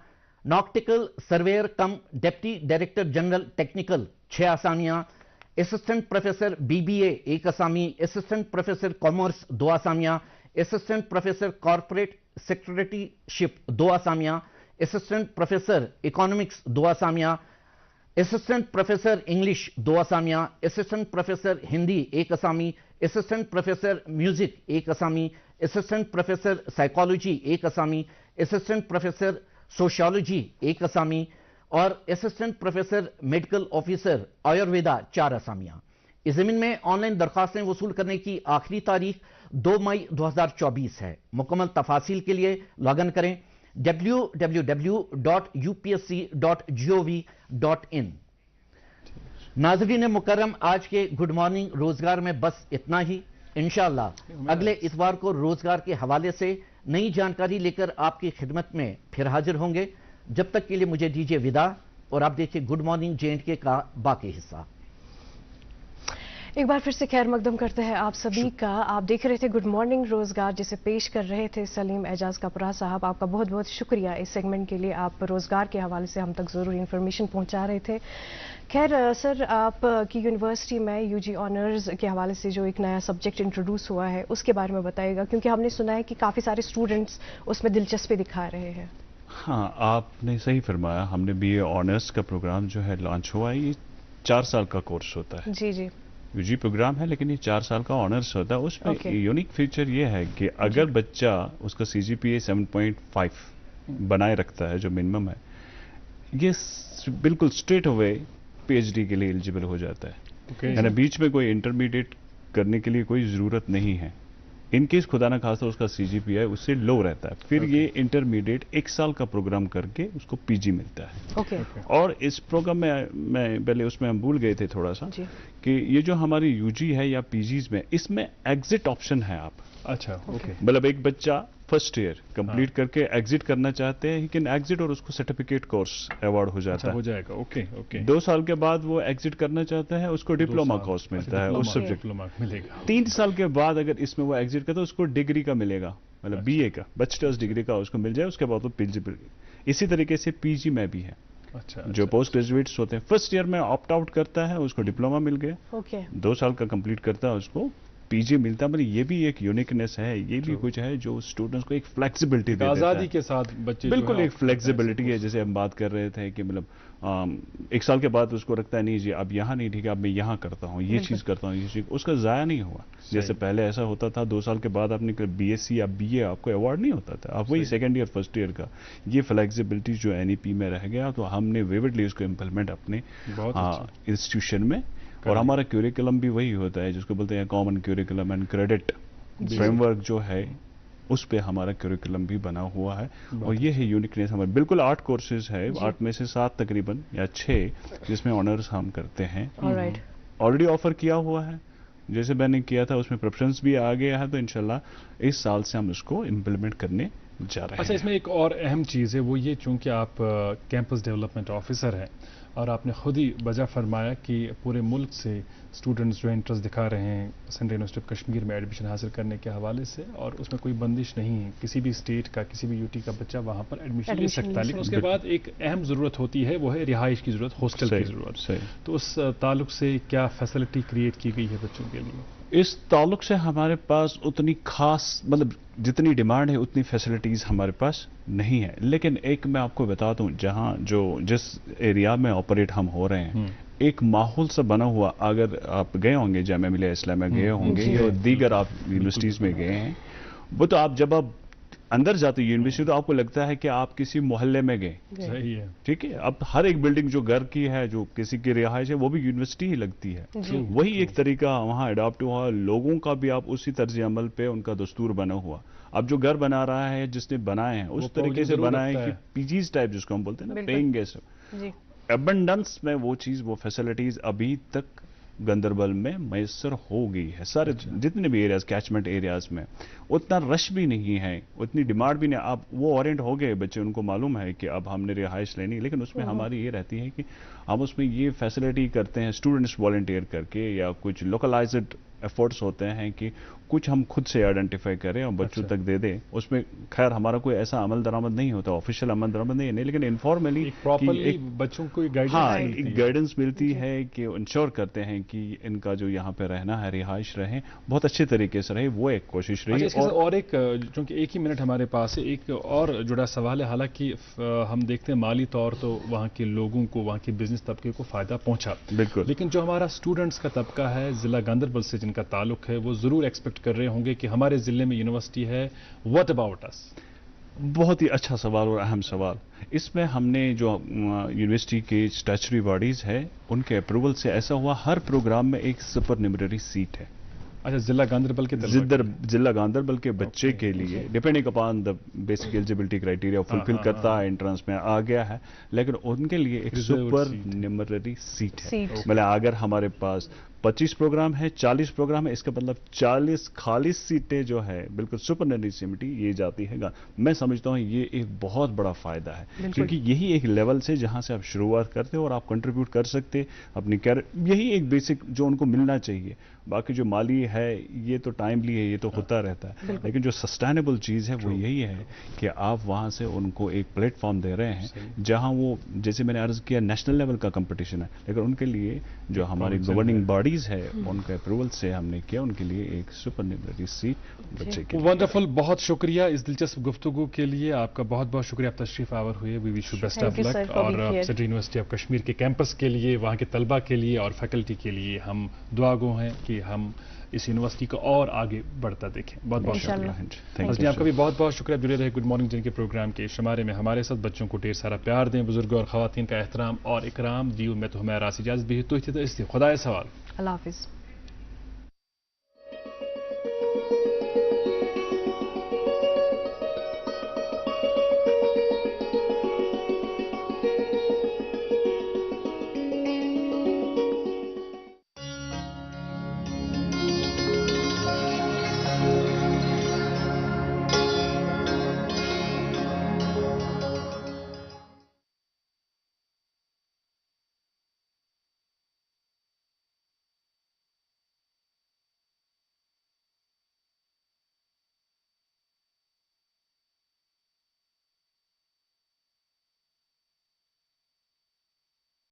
nautical surveyor cum deputy director general technical 6 आसामियां, assistant professor BBA 1 असामी, असिस्टेंट प्रोफेसर कॉमर्स 2 आसामियां, असिस्टेंट प्रोफेसर कॉर्पोरेट सेक्रेटरीशिप 2 आसामियां, असिस्टेंट प्रोफेसर इकोनॉमिक्स 2 आसामियां, असिस्टेंट प्रोफेसर इंग्लिश 2 आसामियां, असिस्टेंट प्रोफेसर हिंदी 1 असामी, असिस्टेंट प्रोफेसर म्यूजिक 1 असामी, असिस्टेंट प्रोफेसर साइकोलॉजी 1 असामी, assistant professor sociology 1 असामी और assistant professor medical officer Ayurveda 4 असामियां। इस जमीन में ऑनलाइन दरखास्तें वसूल करने की आखिरी तारीख 2 मई 2024 है। मुकम्मल तफासिल के लिए लॉगिन करें www.upsc.gov.in। नाज़रीन मुकर्रम, आज के गुड मॉर्निंग रोजगार में बस इतना ही। इंशाअल्लाह अगले इतवार को रोजगार के हवाले से नई जानकारी लेकर आपकी खिदमत में फिर हाजिर होंगे। जब तक के लिए मुझे दीजिए विदा और आप देखिए गुड मॉर्निंग J&K का बाकी हिस्सा। एक बार फिर से खैर मकदम करते हैं आप सभी का। आप देख रहे थे गुड मॉर्निंग रोजगार, जिसे पेश कर रहे थे सलीम एजाज कपरा साहब। आपका बहुत बहुत शुक्रिया इस सेगमेंट के लिए। आप रोजगार के हवाले से हम तक ज़रूरी इन्फॉर्मेशन पहुंचा रहे थे। खैर सर, आपकी यूनिवर्सिटी में यूजी ऑनर्स के हवाले से जो एक नया सब्जेक्ट इंट्रोड्यूस हुआ है उसके बारे में बताइएगा, क्योंकि हमने सुना है कि काफ़ी सारे स्टूडेंट्स उसमें दिलचस्पी दिखा रहे हैं। हाँ, आपने सही फरमाया। हमने बीए ऑनर्स का प्रोग्राम जो है लॉन्च हुआ है। ये 4 साल का कोर्स होता है। जी जी, यूजी प्रोग्राम है, लेकिन ये 4 साल का ऑनर्स होता है। उसमें यूनिक फीचर ये है कि अगर बच्चा उसका CGPA 7.5 बनाए रखता है, जो मिनिमम है, ये बिल्कुल स्ट्रेट अवे PhD के लिए एलिजिबल हो जाता है। यानी बीच में कोई इंटरमीडिएट करने के लिए कोई जरूरत नहीं है। इन केस खुदा ना खासा उसका CGPA उससे लो रहता है, फिर ये इंटरमीडिएट 1 साल का प्रोग्राम करके उसको PG मिलता है। और इस प्रोग्राम में मैं पहले उसमें हम भूल गए थे थोड़ा सा कि ये जो हमारी UG है या PGs में, इसमें एग्जिट ऑप्शन है। आप अच्छा, ओके, मतलब एक बच्चा फर्स्ट ईयर कंप्लीट करके एग्जिट करना चाहते हैं, लेकिन एग्जिट और उसको सर्टिफिकेट कोर्स अवार्ड हो जाता है। हो जाएगा, ओके ओके। 2 साल के बाद वो एग्जिट करना चाहता है, उसको डिप्लोमा कोर्स मिलता है, उस सब्जेक्ट डिप्लोमा मिलेगा। 3 साल के बाद अगर इसमें वो एग्जिट करता है, उसको डिग्री का मिलेगा, मतलब BA का बैचलर्स डिग्री का उसको मिल जाए। उसके बाद वो PG। इसी तरीके से PG में भी है। अच्छा, जो पोस्ट ग्रेजुएट्स होते हैं, फर्स्ट ईयर में ऑप्ट आउट करता है, उसको डिप्लोमा मिल गया। 2 साल का कंप्लीट करता है, उसको PG मिलता है। मतलब ये भी एक यूनिकनेस है, ये भी कुछ है जो स्टूडेंट्स को एक फ्लेक्सिबिलिटी देता है। आज़ादी के साथ बच्चे बिल्कुल एक फ्लेक्सिबिलिटी है। जैसे हम बात कर रहे थे कि मतलब 1 साल के बाद उसको रखता है नहीं जी अब यहाँ नहीं, ठीक है अब मैं यहाँ करता हूँ, ये चीज़ करता हूँ, ये चीज़, उसका ज़ाया नहीं हुआ। जैसे पहले ऐसा होता था 2 साल के बाद आपने BSc या BA आपको अवार्ड नहीं होता था, आप वही सेकेंड ईयर फर्स्ट ईयर का। ये फ्लेक्सिबिलिटी जो NEP में रह गया, तो हमने विविडली उसको इम्प्लीमेंट अपने इंस्टीट्यूशन में। और हमारा क्यूरिकुलम भी वही होता है जिसको बोलते हैं common curriculum and credit framework जो है, उस पे हमारा क्यूरिकुलम भी बना हुआ है। और ये है यूनिकनेस हमारे। बिल्कुल 8 कोर्सेज है, 8 में से 7 तकरीबन या 6 जिसमें ऑनर्स हम करते हैं। ऑलरेडी ऑफर किया हुआ है, जैसे मैंने किया था उसमें प्रेफरेंस भी आ गया है, तो इंशाल्लाह इस साल से हम उसको इम्प्लीमेंट करने जा रहे हैं। अच्छा, इसमें एक और अहम चीज़ है, वो ये चूंकि आप कैंपस डेवलपमेंट ऑफिसर हैं और आपने खुद ही वजह फरमाया कि पूरे मुल्क से स्टूडेंट्स जो इंटरेस्ट दिखा रहे हैं सेंट्रल यूनिवर्सिटी ऑफ कश्मीर में एडमिशन हासिल करने के हवाले से, और उसमें कोई बंदिश नहीं है, किसी भी स्टेट का किसी भी UT का बच्चा वहाँ पर एडमिशन ले सकता है। लेकिन उसके बाद एक अहम ज़रूरत होती है, वो है रिहाइश की ज़रूरत, हॉस्टल की ज़रूरत। तो उस ताल्लुक से क्या फैसिलिटी क्रिएट की गई है बच्चों के लिए? इस ताल्लुक से हमारे पास उतनी खास, मतलब जितनी डिमांड है उतनी फैसिलिटीज़ हमारे पास नहीं है। लेकिन एक मैं आपको बता दूं, जहां जिस एरिया में ऑपरेट हम हो रहे हैं, एक माहौल सा बना हुआ। अगर आप गए होंगे जामिया मिलिया इस्लामिया में गए होंगे या दीगर आप यूनिवर्सिटीज़ में गए हैं, वो तो आप जब आप अंदर जाते यूनिवर्सिटी तो आपको लगता है कि आप किसी मोहल्ले में गए। सही है, ठीक है। अब हर एक बिल्डिंग जो घर की है, जो किसी की रिहाइश है, वो भी यूनिवर्सिटी ही लगती है। वही एक तरीका वहाँ अडॉप्ट हुआ, लोगों का भी आप उसी तर्ज अमल पे उनका दस्तूर बना हुआ। अब जो घर बना रहा है, जिसने बनाए हैं उस तरीके से बनाए कि PGs टाइप जिसको हम बोलते हैं ना, पेइंग गेस्ट एबंडेंस में वो चीज़, वो फैसिलिटीज अभी तक गंदरबल में मैसर हो गई है। सारे जितने भी एरियाज, कैचमेंट एरियाज में उतना रश भी नहीं है, उतनी डिमांड भी नहीं। अब वो ओरिएंट हो गए बच्चे, उनको मालूम है कि अब हमने रिहाइश लेनी, लेकिन उसमें हमारी ये रहती है कि हम उसमें ये फैसिलिटी करते हैं स्टूडेंट्स वॉलंटियर करके, या कुछ लोकलाइज्ड एफर्ट्स होते हैं कि कुछ हम खुद से आइडेंटिफाई करें और बच्चों तक दे दें, उसमें खैर हमारा कोई ऐसा अमल दरामद नहीं होता, ऑफिशियल अमल दरामद नहीं है, लेकिन इनफॉर्मली प्रॉपर्ली बच्चों को एक गाइडेंस मिलती है कि इंश्योर करते हैं कि इनका जो यहाँ पे रहना है, रिहाइश रहे, बहुत अच्छे तरीके से रहे, वो एक कोशिश रही। और एक, चूंकि एक ही मिनट हमारे पास है, एक और जुड़ा सवाल है। हालांकि हम देखते हैं माली तौर तो वहाँ के लोगों को, वहाँ के बिजनेस तबके को फायदा पहुंचा, बिल्कुल, लेकिन जो हमारा स्टूडेंट्स का तबका है जिला गांधरबल से जिनका ताल्लुक है, वो जरूर एक्सपेक्ट कर रहे होंगे कि हमारे जिले में यूनिवर्सिटी है, व्हाट अबाउट अस? बहुत ही अच्छा सवाल और अहम सवाल। इसमें हमने जो यूनिवर्सिटी के स्टैचुटरी बॉडीज है उनके अप्रूवल से ऐसा हुआ, हर प्रोग्राम में एक सुपरन्यूमररी सीट है। अच्छा, जिला गांधरबल के जिला गांधरबल के बच्चे के लिए depending upon the basic eligibility criteria fulfil करता है, एंट्रेंस में आ गया है, लेकिन उनके लिए एक सुपरन्यूमररी सीट है। मतलब अगर हमारे पास 25 प्रोग्राम है, 40 प्रोग्राम है, इसका मतलब 40 खाली सीटें जो है बिल्कुल सुपरन्यूमररी ये जाती है। मैं समझता हूँ ये एक बहुत बड़ा फायदा है, क्योंकि यही एक लेवल से जहां से आप शुरुआत करते हो और आप कंट्रीब्यूट कर सकते अपनी कैरियर, यही एक बेसिक जो उनको मिलना चाहिए। बाकी जो माली है ये तो टाइमली है, ये तो होता रहता है, लेकिन जो सस्टेनेबल चीज है वो यही है कि आप वहां से उनको एक प्लेटफॉर्म दे रहे हैं जहां वो, जैसे मैंने अर्ज किया, नेशनल लेवल का कंपटीशन है, लेकिन उनके लिए जो हमारी गवर्निंग बॉडीज है उनके अप्रूवल से हमने किया उनके लिए एक सुपरन्यूमररी सीट बच्चे के। वंडरफुल, बहुत शुक्रिया इस दिलचस्प गुफ्तगू के लिए। आपका बहुत बहुत शुक्रिया, आप तशरीफ आवर हुए। We wish you best of luck. और सेंट्रल यूनिवर्सिटी ऑफ कश्मीर के कैंपस के लिए, वहाँ के तलबा के लिए और फैकल्टी के लिए हम दुआगो हैं कि हम इस यूनिवर्सिटी को और आगे बढ़ता देखें। बहुत बहुत शुक्रिया। आपका भी बहुत बहुत शुक्रिया। जुड़े रहे गुड मॉर्निंग जिनके प्रोग्राम के शुमारे में हमारे साथ। बच्चों को ढेर सारा प्यार दें, बुजुर्गों और खवातीन का एहतराम और इकराम दियो। मैं तो हमारा इजाजत भी तो खुदा सवाल। अल्लाह हाफिज।